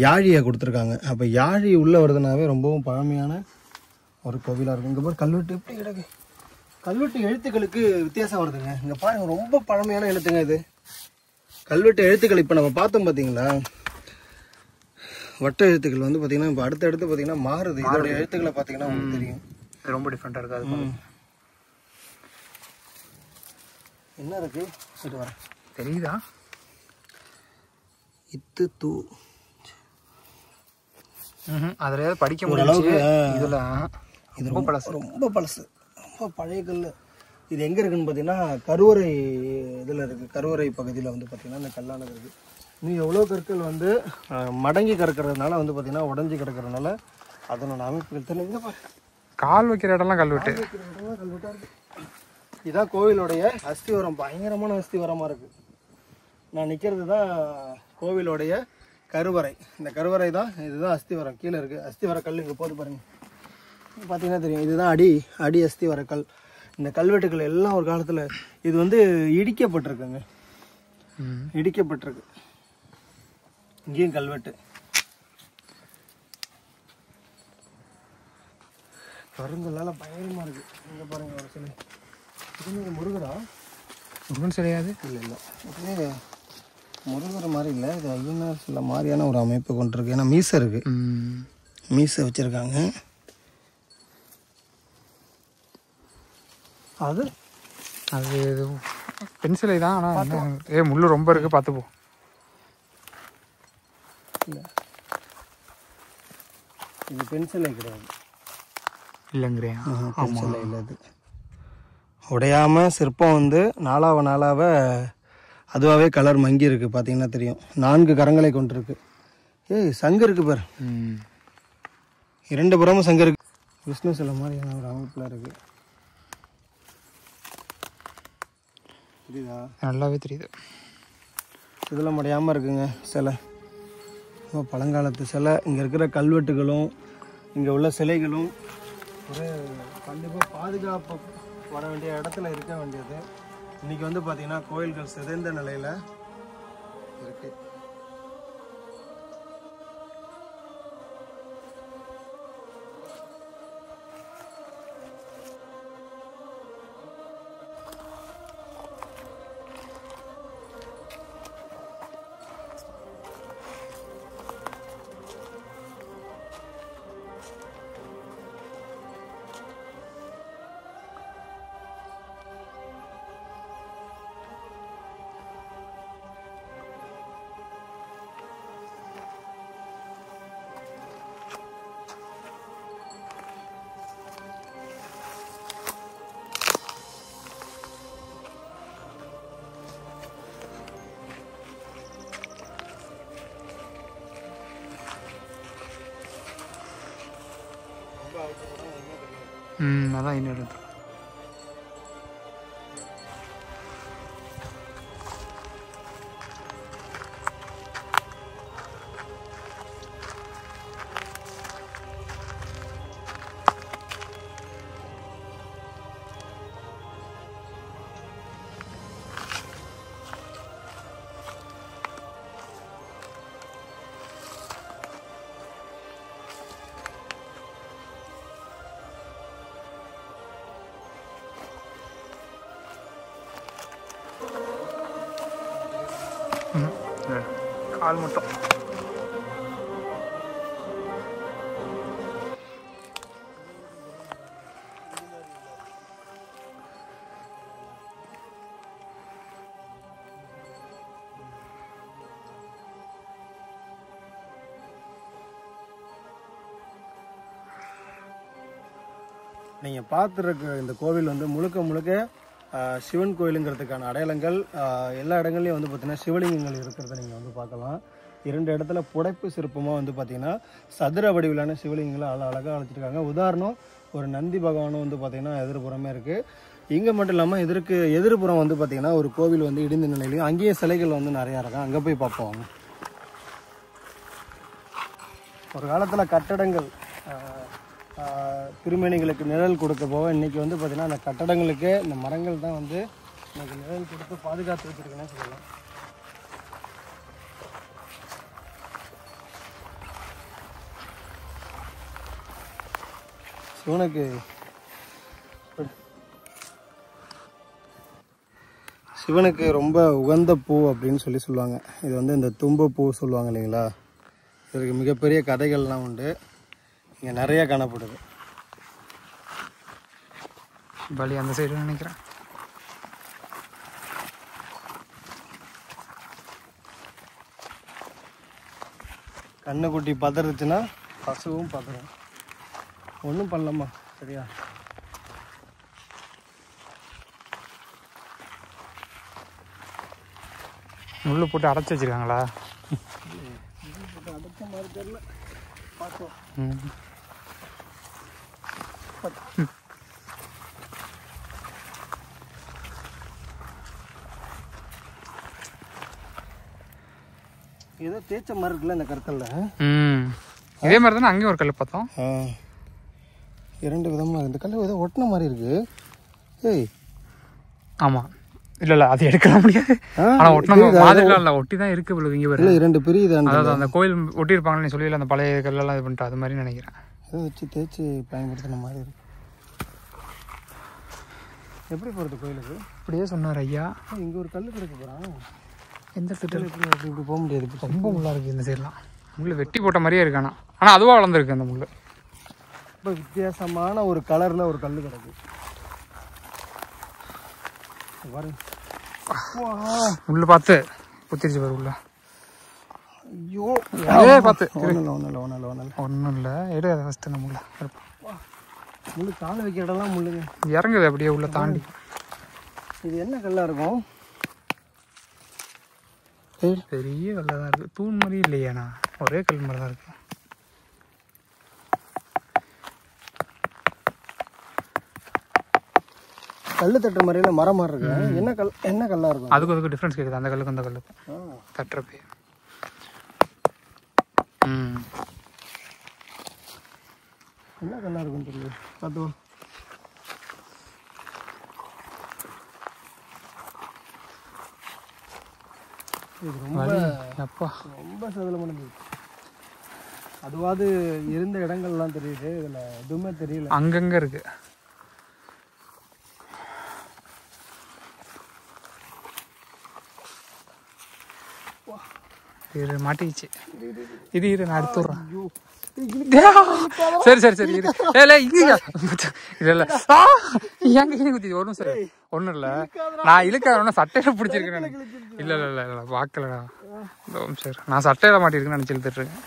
யாழியை கொடுத்துருக்காங்க. அப்ப யாழி உள்ள வருதுனாவே ரொம்பவும் பழமையான ஒரு கோவிலா இருக்கும். இங்க பாரு கல்வெட்டு எப்படி கிடக்கு. கல்வெட்டு எழுத்துக்களுக்கு வித்தியாசம் வருதுங்க. இங்க பாருங்க, ரொம்ப பழமையான எழுத்துங்க இது. கல்வெட்டு எழுத்துக்கள் இப்ப நம்ம பார்த்தோம் பாத்தீங்களா, வட்ட எழுத்துக்கள் வந்து பாத்தீங்கன்னா இப்ப அடுத்தடுத்து பாத்தீங்கன்னா மாறுது. இதோட எழுத்துக்களை பாத்தீங்கன்னா உங்களுக்கு தெரியும், ரொம்ப டிஃப்ரெண்டா இருக்கு. அது என்ன இருக்கு சரி வர தெரியுதா? இத்து தூ அதுல படிக்க முடியல. இதுல இது ரொம்ப பழசு, ரொம்ப பழசு, ரொம்ப பழைய கல். இது எங்கே இருக்குதுன்னு பார்த்தீங்கன்னா கருவறை இதில் இருக்குது. கருவறை பகுதியில் வந்து பார்த்திங்கன்னா இந்த கல்லானது இருக்குது. இன்னும் எவ்வளோ கற்கள் வந்து மடங்கி கிடக்கிறதுனால வந்து பார்த்திங்கன்னா உடஞ்சி கிடக்கிறதுனால அதனோட அமைப்புகள் தெரிஞ்சு கால் வைக்கிற இடம்லாம் கல்வெட்டு. கல்வெட்டாக இருக்குது. இதுதான் கோவிலுடைய அஸ்திவரம். பயங்கரமான அஸ்திவரமாக இருக்குது. நான் நிற்கிறது தான் கோவிலுடைய கருவறை. இந்த கருவறை தான், இதுதான் அஸ்திவரம். கீழே இருக்குது அஸ்திவர கல். இங்கே போது பாருங்கள், பார்த்தீங்கன்னா தெரியும். இதுதான் அடி அஸ்திவர கல். இந்த கல்வெட்டுகள் எல்லாம் ஒரு காலத்தில் இது வந்து இடிக்கப்பட்டிருக்குங்க. இடிக்கப்பட்டிருக்கு. இங்கேயும் கல்வெட்டு. கருங்கல்லால பயங்கரமாக இருக்குது. இங்கே பாருங்கள் ஒரு சிலை. இது முருகரா? முருகன் சிலையாது? இல்லை இது முருகர் மாதிரி இல்லை. இது ஐயனார் சில மாதிரியான ஒரு அமைப்பு கொண்டிருக்கு. ஏன்னா மீசை இருக்குது. மீசை வச்சுருக்காங்க. அது அது பென்சிலை தான். ஆனால் முள்ளு ரொம்ப இருக்குது, பார்த்துப்போ. இல்லை இது பென்சிலே கிடையாது. இல்லைங்கிறியா? பென்சிலே இல்லை. அது உடையாமல் சிற்பம் வந்து நாளாவ அதுவாகவே கலர் மங்கி இருக்குது. பார்த்தீங்கன்னா தெரியும். 4 கரங்களை கொண்டிருக்கு. சங்கு இருக்குது பாரு. 2 புறமும் சங்கு இருக்குது. விஷ்ணு சிலை மாதிரியான ஒரு அமைப்பில் இருக்குது. தெரியுதா? நல்லாவே தெரியுது. இதெல்லாம் முடியாமல் இருக்குங்க சிலை. ரொம்ப பழங்காலத்து சிலை. இங்கே இருக்கிற கல்வெட்டுகளும் இங்கே உள்ள சிலைகளும் ஒரு கண்டிப்பாக பாதுகாப்பு வர வேண்டிய இடத்துல இருக்க வேண்டியது. இன்றைக்கி வந்து பார்த்திங்கன்னா கோயில்கள் சிதைந்த நிலையில் இருக்குது. அதான் இன்னும் எடுத்து. கால் மட்டும். நீங்கள் பார்த்துருக்க இந்த கோவில் வந்து முழுக்க சிவன் கோயிலுங்கிறதுக்கான அடையாளங்கள் எல்லா இடங்கள்லையும் வந்து பார்த்திங்கன்னா சிவலிங்கங்கள் இருக்கிறத நீங்கள் வந்து பார்க்கலாம். 2 இடத்துல புடைப்பு சிற்பமாக வந்து பார்த்திங்கன்னா சதுர வடிவிலான சிவலிங்கங்களை அழகாக அழைச்சிருக்காங்க. உதாரணம் ஒரு நந்தி பகவானும் வந்து பார்த்திங்கன்னா எதிர்புறமே இருக்குது. இங்கே மட்டும் இல்லாமல் எதிர்புறம் வந்து பார்த்திங்கன்னா ஒரு கோவில் வந்து இடிந்த நிலையிலையும் அங்கேயே சிலைகள் வந்து நிறையா இருக்கும். அங்கே போய் பார்ப்போம். ஒரு காலத்தில் கட்டடங்கள் திருமேனிகளுக்கு நிழல் கொடுக்க போக இன்றைக்கி வந்து பார்த்திங்கன்னா அந்த கட்டடங்களுக்கு இந்த மரங்கள் தான் வந்து இன்றைக்கி நிழல் கொடுத்து பாதுகாத்து வச்சுருக்குன்னு சொல்லலாம். சிவனுக்கு ரொம்ப உகந்த பூ அப்படின்னு சொல்லுவாங்க. இது வந்து இந்த தும்ப பூ சொல்லுவாங்க இல்லைங்களா. இதற்கு மிகப்பெரிய கதைகள்லாம் உண்டு. இங்கே நிறைய காணப்படுது. பலி அந்த சைடு நினைக்கிறேன். கண்ணுக்குட்டி பதறுச்சுன்னா பசுவும் பதறும். ஒன்றும் பண்ணலாமா? சரியா? முள்ளு போட்டு அடைச்சி வச்சிருக்காங்களா? அடைச்ச மாதிரி தெரியல, பார்த்தோம். ஏதோ தேய்ச்ச மாதிரி இருக்குல்ல இந்த கற்கல்ல. இதே மாதிரி தானே அங்கேயும் ஒரு கல் பார்த்தோம். 2 விதமா இந்த கல் ஏதோ ஒட்டின மாதிரி இருக்கு. ஏய் ஆமாம், இல்ல அது எடுக்கலாம் முடியாது. ஆனா ஒட்டின மாதிரிலாம் இல்லை, ஒட்டி தான் இருக்கு போல. இங்கே இல்லை 2 பெரிய இது, அதாவது அந்த கோயில் ஒட்டியிருப்பாங்கன்னு சொல்லி அந்த பழைய கல்லெல்லாம் இது பண்ணிட்டு அது மாதிரி நினைக்கிறேன். அதை வச்சு தேய்ச்சி பயன்படுத்தின மாதிரி இருக்கு. எப்படி போகிறது கோயிலுக்கு? அப்படியே சொன்னார் ஐயா. இங்கே ஒரு கல் கிடைக்க போகிறான். எந்த திட்டம் இப்படி போக முடியாது. இப்போ ரொம்ப முள்ளா இருக்குது இந்த சைட்லாம். முள் வெட்டி போட்ட மாதிரியே இருக்கானா, ஆனால் அதுவாக வளர்ந்துருக்கு அந்த முள். ரொம்ப வித்தியாசமான ஒரு கலரில் ஒரு கல் கிடக்கு. முள் பார்த்து குத்திருச்சு பாரு உள்ள. ஐயோ பார்த்து ஒன்றும் இல்லை எடு அதை ஃபஸ்ட்டு நம்ம முள்ள முள்ளு காலை வைக்கிற இடம்லாம் முள்ளுங்க இறங்குது அப்படியே உள்ள தாண்டி. இது என்ன கல்லாக இருக்கும்? பெரிய கல்லாக தான் இருக்குது, தூண் மாதிரி இல்லையாண்ணா, ஒரே கல் மாதிரி தான் இருக்கு. கல் தட்டுற மாதிரில மரம் மாதிரி இருக்கு. என்ன கல்லா இருக்கும்? அதுக்கு டிஃப்ரென்ஸ் கேட்குது அந்த கல்லுக்கும் அந்த கல்லுக்கும் தட்டுறப்பே. என்ன கல்லா இருக்கும் தெரியல. பார்த்துவோம். ரொம்ப சதலமானது. அதுவாது இருந்த இடங்கள்லாம் தெரியுது, இதுல எதுவுமே தெரியல. அங்கங்க இருக்கு. மாட்டிக்கிச்சு. இது இரு நான் எடுத்து விடுறேன். சரி சரி சரி இரு. இல்ல என் கையில குத்தி ஒன்றும் சரி ஒன்றும் இல்லை. நான் இழுக்காத சட்டையில பிடிச்சிருக்கேன். இல்ல இல்ல இல்ல இல்ல பார்க்கலடா. சரி நான் சட்டையில மாட்டிருக்கேன்னு நினைச்சு இழுத்துட்டு இருக்கேன்.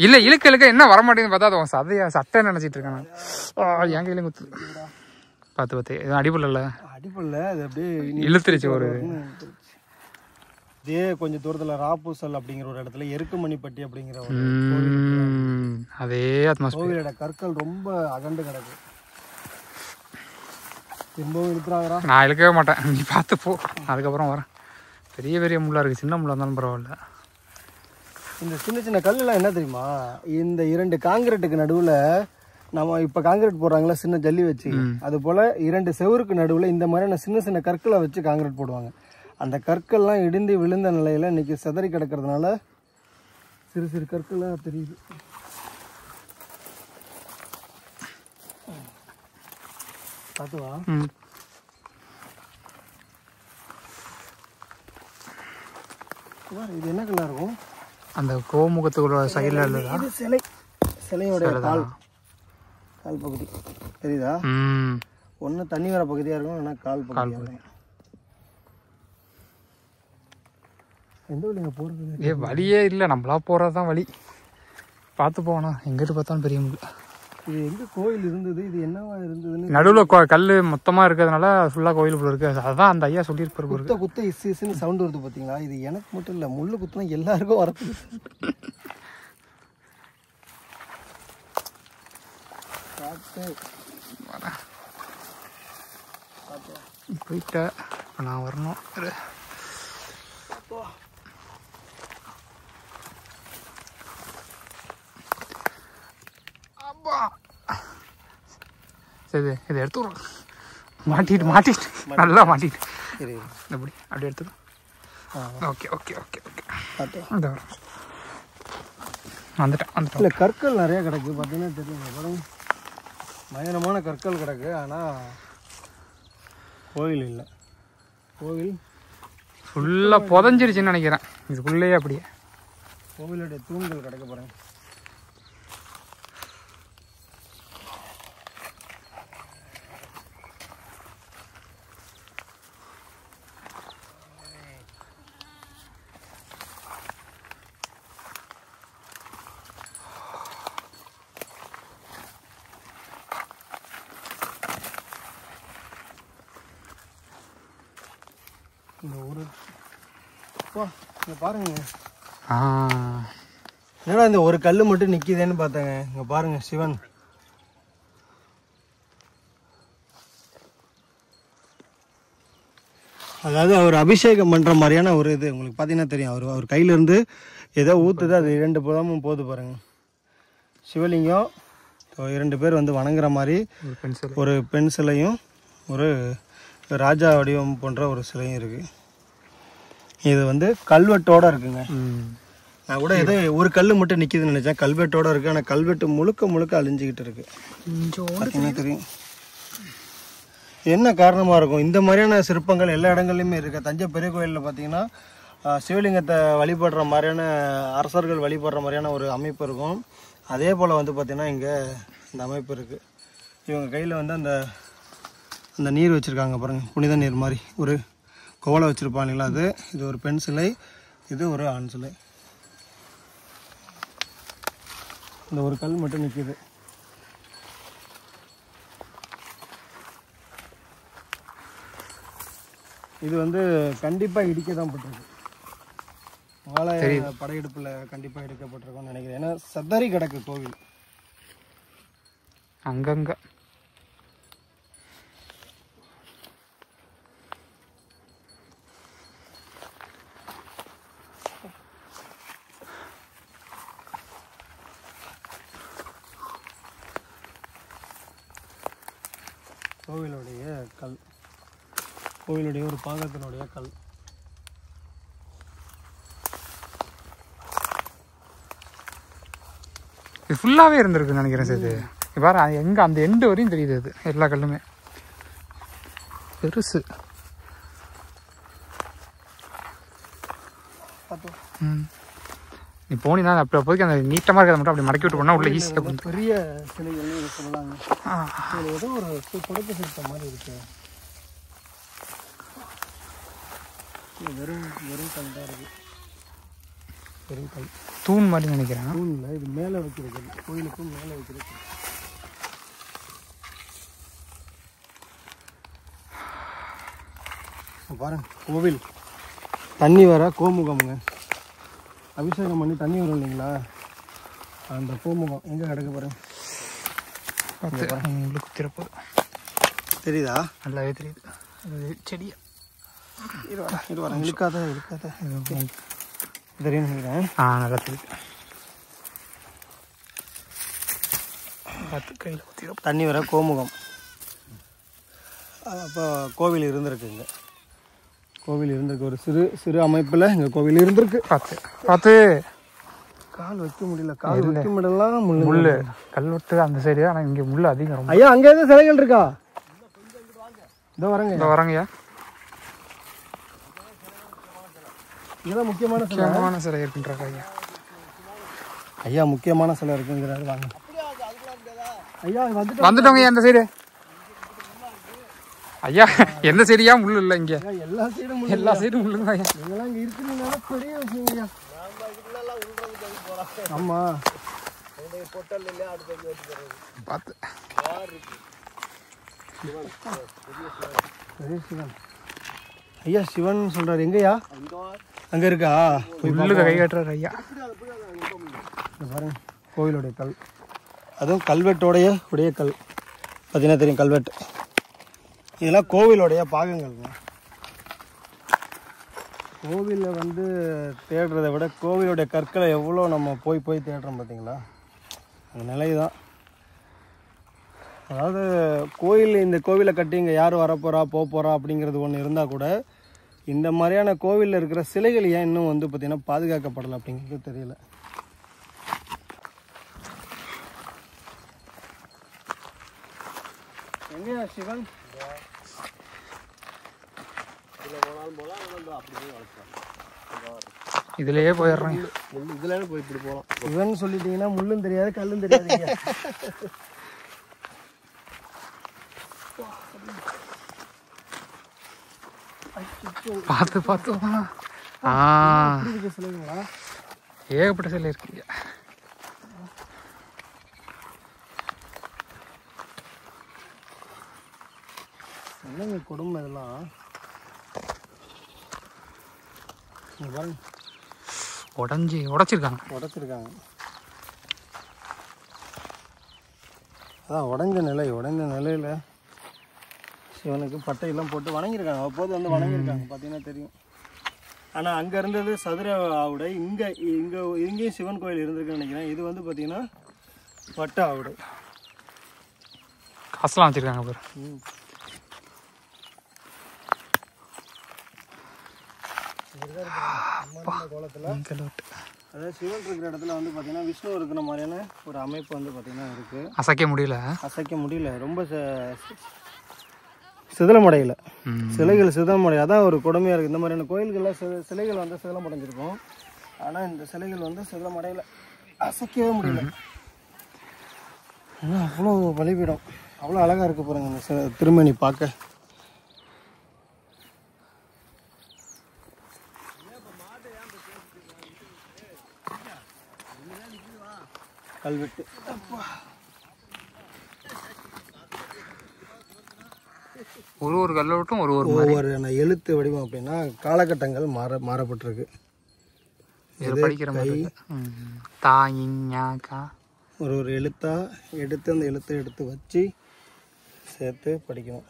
இல்ல இழுக்க இழுக்க என்ன வரமாட்டேங்குது பார்த்தா அது சதையா சட்டை நினைச்சிட்டு இருக்கேன் நான். என் கையில குத்து பார்த்து பார்த்து எதுவும் அடிப்படல அடிப்படல. அது அப்படியே இழுத்துருச்சு. ஒரு இதே கொஞ்சம் தூரத்துல ராப்பூசல் அப்படிங்கிற ஒரு இடத்துல எருக்குமணிப்பட்டி அப்படிங்கிற ஒரு அதே கோவிலோட கற்கள் ரொம்ப அகண்டு கிடக்கு. திரும்பவும் இழுத்துறாங்கடா. நான் இழுக்கவே மாட்டேன், நீ பார்த்து போ. அதுக்கப்புறம் வரேன். பெரிய பெரிய முள்ளா இருக்கு, சின்ன முள்ளா இருந்தாலும் பரவாயில்ல. இந்த சின்ன சின்ன கல்லுலாம் என்ன தெரியுமா, இந்த 2 காங்கிரீட்டுக்கு நடுவில் நம்ம இப்போ காங்கிரீட் போடுறாங்களா சின்ன ஜல்லி வச்சு, அது போல் 2 செவருக்கு நடுவில் இந்த மாதிரியான சின்ன சின்ன கற்களை வச்சு காங்கிரீட் போடுவாங்க. அந்த கற்கள்லாம் இடிந்து விழுந்த நிலையில் இன்னைக்கு சிதறி கிடக்கிறதுனால சிறு சிறு கற்கள்லாம் தெரியுது. பார்த்துவா. இது என்ன கல்லா இருக்கும்? அந்த கோமுகத்துக்குள்ள சைடில் இல்லைதா? இது சிலையோட கால் பகுதி தெரியுதா? ஒன்று தண்ணி வர பகுதியாக இருக்கும், ஆனால் கால் பகுதி. எந்த வழிங்க போகிறது? வழியே இல்லை, நம்மளா போகிறதான் வழி. பார்த்து போகணும், எங்கிட்டு பார்த்தாலும் பெரிய முள். இது எங்கே கோயில் இருந்தது? இது என்னவா இருந்ததுன்னு நடுவில் கல் மொத்தமாக இருக்கிறதுனால ஃபுல்லாக கோயிலுக்குள்ள இருக்குது. அதுதான் அந்த ஐயா சொல்லியிருப்பாரு. குத்த குத்த இஸ்ன்னு சவுண்ட் வருது பார்த்தீங்களா? இது எனக்கு மட்டும் இல்லை, முள்ளு குத்துனா எல்லாருக்கும் வரது. போயிட்ட நான் வரணும். சரி இதை எடுத்து மாட்டிட்டு நல்லா மாட்டிட்டு எப்படி அப்படி எடுத்துடும். ஓகே ஓகே ஓகே ஓகே வந்துட்டேன். இல்லை கற்கள் நிறைய கிடக்கு பார்த்தீங்கன்னா தெரியும். பயங்கரமான கற்கள் கிடக்கு, ஆனால் கோயில் இல்லை. கோவில் ஃபுல்லாக புதஞ்சிருச்சுன்னு நினைக்கிறேன். இதுக்குள்ளேயே அப்படியே கோவிலுடைய தூண்கள் கிடக்க போகிறேன். இந்த இங்கே பாருங்க. ஆ என்னடா இந்த ஒரு கல் மட்டும் நிற்கிதேன்னு பார்த்தேங்க. இங்கே பாருங்க சிவன். அதாவது அவர் அபிஷேகம் பண்ணுற மாதிரியான ஒரு இது உங்களுக்கு பார்த்தீங்கன்னா தெரியும். அவர் கையிலேருந்து ஏதோ ஊற்றுது, அது 2 புறமும் போகுது பாருங்க. சிவலிங்கம் 2 பேர் வந்து வணங்குற மாதிரி ஒரு பெண் சிலையும் ஒரு ராஜா வடிவம் போன்ற ஒரு சிலையும் இருக்குது. இது வந்து கல்வெட்டோடு இருக்குங்க. நான் கூட ஏதோ ஒரு கல் மட்டும் நிற்கிதுன்னு நினச்சேன். கல்வெட்டோடு இருக்குது. ஆனால் கல்வெட்டு முழுக்க அழிஞ்சிக்கிட்டு இருக்குது. பார்த்தீங்கன்னா தெரியும். என்ன காரணமாக இருக்கும்? இந்த மாதிரியான சிற்பங்கள் எல்லா இடங்கள்லையுமே இருக்குது. தஞ்சை பெரிய கோயிலில் பார்த்தீங்கன்னா சிவலிங்கத்தை வழிபடுற மாதிரியான அரசர்கள் வழிபடுற மாதிரியான ஒரு அமைப்பு இருக்கும். அதே போல் வந்து பார்த்திங்கன்னா இங்கே இந்த அமைப்பு இருக்குது. இவங்க கையில் வந்து அந்த நீர் வச்சுருக்காங்க பாருங்கள், புனித நீர் மாதிரி ஒரு கோவலை வச்சுருப்பாங்களா. இது ஒரு பெண் சிலை, இது ஒரு ஆண் சிலை. இந்த ஒரு கல் மட்டும் நிற்கிது. இது வந்து கண்டிப்பாக இடிக்க தான் பட்டிருக்கு. ஆலய படையெடுப்பில் கண்டிப்பாக எடுக்கப்பட்டிருக்கோம்னு நினைக்கிறேன். ஏன்னா சத்தரி கிடக்கு கோவில் அங்கங்க. கோவிலுடைய கல், கோவிலுடைய ஒரு பாகத்தினுடைய கல். இது ஃபுல்லாகவே இருந்திருக்குன்னு நினைக்கிறேன் சார். இது பாரு, அது எங்கே அந்த எண்டு வரையும் தெரியுது. அது எல்லா கல்லுமே பெருசு. நீ போனீங்கன்னா அப்படி அப்போதைக்கு அந்த நீட்டமாக இருக்கிறத மட்டும் அப்படி மடக்கி விட்டு போனால் உள்ள ஈஸியாக பெரிய சிலைகள்னு சொல்லலாங்க. ஏதோ ஒரு புடப்பு சிற்பம் மாதிரி இருக்கு. வெறும் கல் தான் இருக்கு. வெறும் கல், தூண் மாதிரி நினைக்கிறேன். தூண் இல்லை, இது மேலே வைக்கிறது, கோயிலுக்கும் மேலே வைக்கிறது. பாருங்க கோவில் தண்ணி வர கோமுகம்ங்க. அபிஷேகம் பண்ணி தண்ணி வரும் இல்லைங்களா, அந்த கோமுகம் எங்கே கிடக்கு பாருங்க. உங்களுக்கு திறப்போது தெரியுதா? நல்லாவே தெரியுது. அது செடியா இழுக்காத தெரியும் நினைக்கிறேன். நல்லா தெரியுது. கையில் தண்ணி வர கோமுகம். அப்போ கோவில் இருந்திருக்குங்க. கோவில் இருந்திருக்கு. ஒரு சிறு அமைப்பில் எங்கள் கோவில் இருந்திருக்கு. பார்த்து கால் வைக்க முடியல. கால் வைக்க முடியலாம். முள்ளு கல்வெட்டு அந்த சைடு. ஆனால் இங்கே முள்ளு அதிகம். ஐயா அங்கே எதுவும் சிலைகள் இருக்கா? இதோ வரங்கய்யா. இதெல்லாம் முக்கியமான சிலை இருக்குன்றாங்க ஐயா. ஐயா முக்கியமான சிலை இருக்குங்கிறாரு. வாங்க ஐயா, வந்துட்டோங்க அந்த சைடு. ஐயா எந்த சைடியா முள்ளு இல்லை இங்கே? எல்லா சைடும் முள்ளுங்க ஐயா. இதெல்லாம் இங்கே இருக்குன்னு பெரிய விஷயம் ஐயா. ஆமா பார்த்து ஐயா சிவன் சொல்றாரு. எங்கய்யா? அங்க இருக்கா? உள்ளுக்கு கை காட்டுறாரு ஐயா. பாருங்க கோவிலுடைய கல், அதுவும் கல்வெட்டோடைய கல். பார்த்தீங்கன்னா தெரியும் கல்வெட்டு. இதெல்லாம் கோவிலுடைய பாகங்கள்ங்க. கோவிலில் வந்து தேடுறதை விட கோவிலுடைய கற்களை எவ்வளோ நம்ம போய் தேடுறோம் பார்த்தீங்களா, அந்த நிலை தான். அதாவது இந்த கோவிலை கட்டி இங்கே யார் வரப்போகிறா போகிறா அப்படிங்கிறது ஒன்று இருந்தால் கூட இந்த மாதிரியான கோவிலில் இருக்கிற சிலைகள் ஏன் இன்னும் வந்து பார்த்திங்கன்னா பாதுகாக்கப்படலை அப்படிங்கிறது தெரியல. எங்கேயா சிவன்? இதுலயே போயிடுறேன். இதுல போய் இப்படி போகலாம். சிவன் சொல்லிட்டீங்கன்னா முள்ளும் தெரியாது கல்லும் தெரியாதுங்க. பார்த்து சிலைங்களா? ஏகப்பட்ட சிலை இருக்கு. என்னங்க கொடுமை இதெல்லாம். உடைச்சிருக்காங்க. அதான் உடைஞ்ச நிலையில் சிவனுக்கு பட்டையெல்லாம் போட்டு வணங்கியிருக்காங்க. அப்போது வந்து வணங்கியிருக்காங்க, பார்த்தீங்கன்னா தெரியும். ஆனால் அங்கே இருந்தது சதுர ஆவுடை, இங்கேயும் சிவன் கோயில் இருந்திருக்குன்னு நினைக்கிறேன். இது வந்து பார்த்தீங்கன்னா வட்ட ஆவுடை. காசுலாம் வச்சுருக்காங்க பாரு. அதாவது சிவன் இருக்கிற இடத்துல வந்து பார்த்தீங்கன்னா விஷ்ணு இருக்கிற மாதிரியான ஒரு அமைப்பு வந்து பார்த்தீங்கன்னா இருக்குது. அசைக்க முடியல. ரொம்ப சிதலமடையல. சிலைகள் சிதலமடைய, அதான் ஒரு கொடுமையாக இருக்குது. இந்த மாதிரியான கோயில்களில் சிலைகள் வந்து சிதலமடைஞ்சிருக்கும். ஆனால் இந்த சிலைகள் வந்து சிதலமடையல, அசைக்கவே முடியல. ஏன்னா அவ்வளோ வழிபீடம், அவ்வளோ அழகாக இருக்குது பாருங்க இந்த திருமணி பார்க்க. கல்வெட்டு ஒரு கல்வெட்டும் ஒவ்வொரு எழுத்து வடிவம் அப்படின்னா காலகட்டங்கள் மாறப்பட்டிருக்கு. ஒரு எழுத்தா எடுத்து அந்த எழுத்தை எடுத்து வச்சு சேர்த்து படிக்கணும்.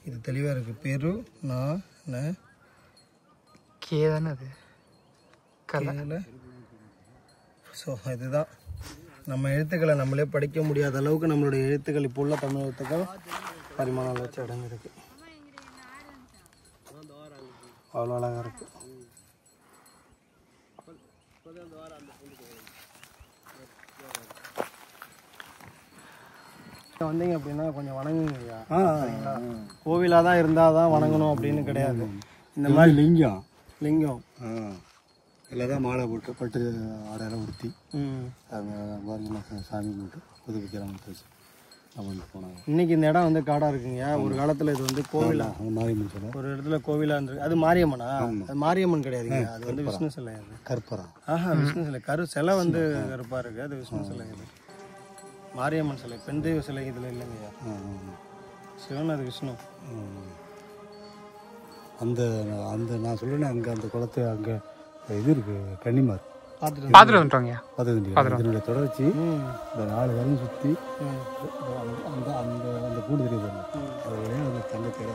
இது தெளிவாக இருக்கு. பெரு ந கேதானே அது கலை. ஸோ இதுதான் நம்ம எழுத்துக்களை நம்மளே படிக்க முடியாத அளவுக்கு நம்மளுடைய எழுத்துக்கள் இப்போ உள்ள தமிழ் எழுத்துக்கள் பரிமாண வளர்ச்சி அடைஞ்சிருக்கு. அவ்வளோ அழகாக இருக்கு. வந்தீங்க அப்படின்னா கொஞ்சம் வணங்குங்க ஐயா. கோவிலாக தான் இருந்தால் தான் வணங்கணும் அப்படின்னு கிடையாது. இந்த மாதிரி லிங்கம் எல்லாம் தான் மாலை போட்டு பட்டு ஆடையெல்லாம் உடுத்தி அங்கே சாமி கும்பிட்டு புதுப்பிக்கிறாங்க வச்சு அப்படின்னு போனாங்க. இன்னைக்கு இந்த இடம் வந்து காடாக இருக்குங்க. ஒரு காலத்தில் இது வந்து கோவிலா, மாரியம்மன் சிலை ஒரு இடத்துல கோவிலா இருந்திருக்கு. அது மாரியம்மனா? அது மாரியம்மன் கிடையாதுங்க, அது வந்து விஷ்ணு சிலை. அது கற்பரா. விஷ்ணு சிலை. சிலை வந்து கருப்பாக இருக்குது, அது விஷ்ணு சிலை. இது மாரியம்மன் சிலை, பெண் தெய்வ சிலை இதில் இல்லைங்கய்யா. சிவன் அது விஷ்ணு. அந்த அந்த நான் சொல்லுறேன், அங்கே அந்த குளத்து அங்கே இது இருக்கு, கன்னிமார் பார்த்துட்டு வந்துட்டாங்க. இதனுடைய தொடர்ச்சி இந்த 4 வரையும் சுற்றி அந்த அந்த அந்த கூடு தெரியுது, அது வழியாக அந்த தங்க தேட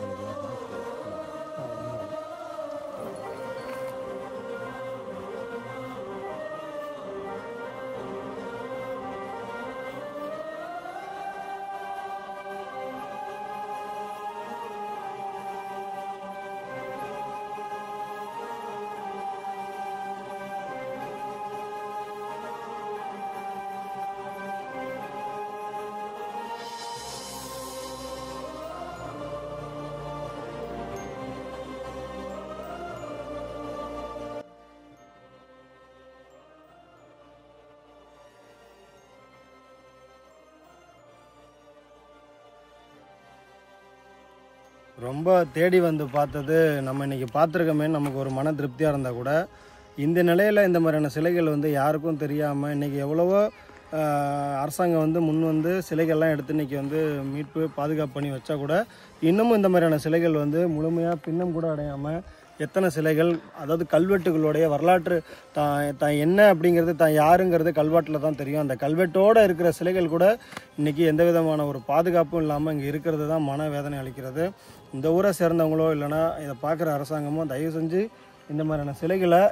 ரொம்ப தேடி வந்து பார்த்தது நம்ம இன்றைக்கி பார்த்துருக்கோமே, நமக்கு ஒரு மன திருப்தியாக இருந்தால் கூட இந்த நிலையில் இந்த மாதிரியான சிலைகள் வந்து யாருக்கும் தெரியாமல் இன்றைக்கி எவ்வளவோ அரசாங்கம் வந்து முன் வந்து சிலைகள்லாம் எடுத்து இன்றைக்கி வந்து மீட்பு பாதுகாப்பு பண்ணி வச்சா கூட இன்னமும் இந்த மாதிரியான சிலைகள் வந்து முழுமையாக பின்னம் கூட அடையாமல் எத்தனை சிலைகள், அதாவது கல்வெட்டுகளுடைய வரலாற்று தான் என்ன அப்படிங்கிறது, தான் யாருங்கிறது கல்வெட்டில் தான் தெரியும். அந்த கல்வெட்டோடு இருக்கிற சிலைகள் கூட இன்றைக்கி எந்த விதமான ஒரு பாதுகாப்பும் இல்லாமல் இங்கே இருக்கிறது தான் மன வேதனை அளிக்கிறது. இந்த ஊரை சேர்ந்தவங்களோ இல்லைனா இதை பார்க்குற அரசாங்கமோ தயவு செஞ்சு இந்த மாதிரியான சிலைகளை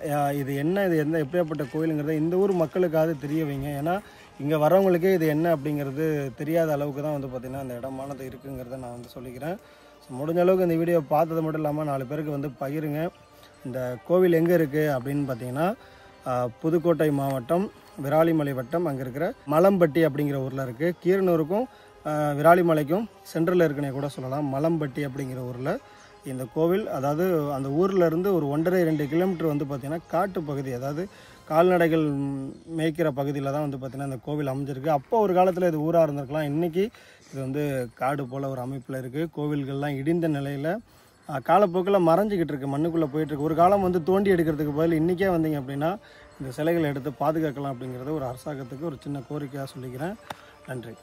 இது என்ன, இது எந்த எப்படியாப்பட்ட கோயிலுங்கிறத இந்த ஊர் மக்களுக்காவது தெரிய வைங்க. ஏன்னா இங்கே வரவங்களுக்கே இது என்ன அப்படிங்கிறது தெரியாத அளவுக்கு தான் வந்து பார்த்திங்கன்னா அந்த இடமானது இருக்குங்கிறத நான் வந்து சொல்லிக்கிறேன். முடிஞ்ச அளவுக்கு இந்த வீடியோ பார்த்தது மட்டும் இல்லாமல் 4 பேருக்கு வந்து பகிருங்க. இந்த கோவில் எங்கே இருக்குது அப்படின்னு பார்த்தீங்கன்னா புதுக்கோட்டை மாவட்டம் விராலிமலை வட்டம் அங்கே இருக்கிற மலம்பட்டி அப்படிங்கிற ஊரில் இருக்குது. கீரனூருக்கும் விராலிமலைக்கும் சென்ட்ரலில் இருக்குன்னே கூட சொல்லலாம். மலம்பட்டி அப்படிங்கிற ஊரில் இந்த கோவில், அதாவது அந்த ஊரில் இருந்து ஒரு 1.5-2 கிலோமீட்டர் வந்து பார்த்திங்கன்னா காட்டு பகுதி, அதாவது கால்நடைகள் மேய்க்கிற பகுதியில் தான் வந்து பார்த்திங்கன்னா இந்த கோவில் அமைஞ்சிருக்கு. அப்போ ஒரு காலத்தில் இது ஊராக இருந்திருக்கலாம். இன்றைக்கி இது வந்து காடு போல் ஒரு அமைப்பில் இருக்குது. கோவில்கள்லாம் இடிந்த நிலையில் காலப்போக்கில் மறைஞ்சிக்கிட்டு இருக்குது, மண்ணுக்குள்ளே போயிட்டுருக்கு. ஒரு காலம் வந்து தோண்டி எடுக்கிறதுக்கு பதில் இன்றைக்கே வந்தீங்க அப்படின்னா இந்த சிலைகளை எடுத்து பாதுகாக்கலாம் அப்படிங்கிறது ஒரு அரசாங்கத்துக்கு ஒரு சின்ன கோரிக்கையாக சொல்லிக்கிறேன். நன்றி.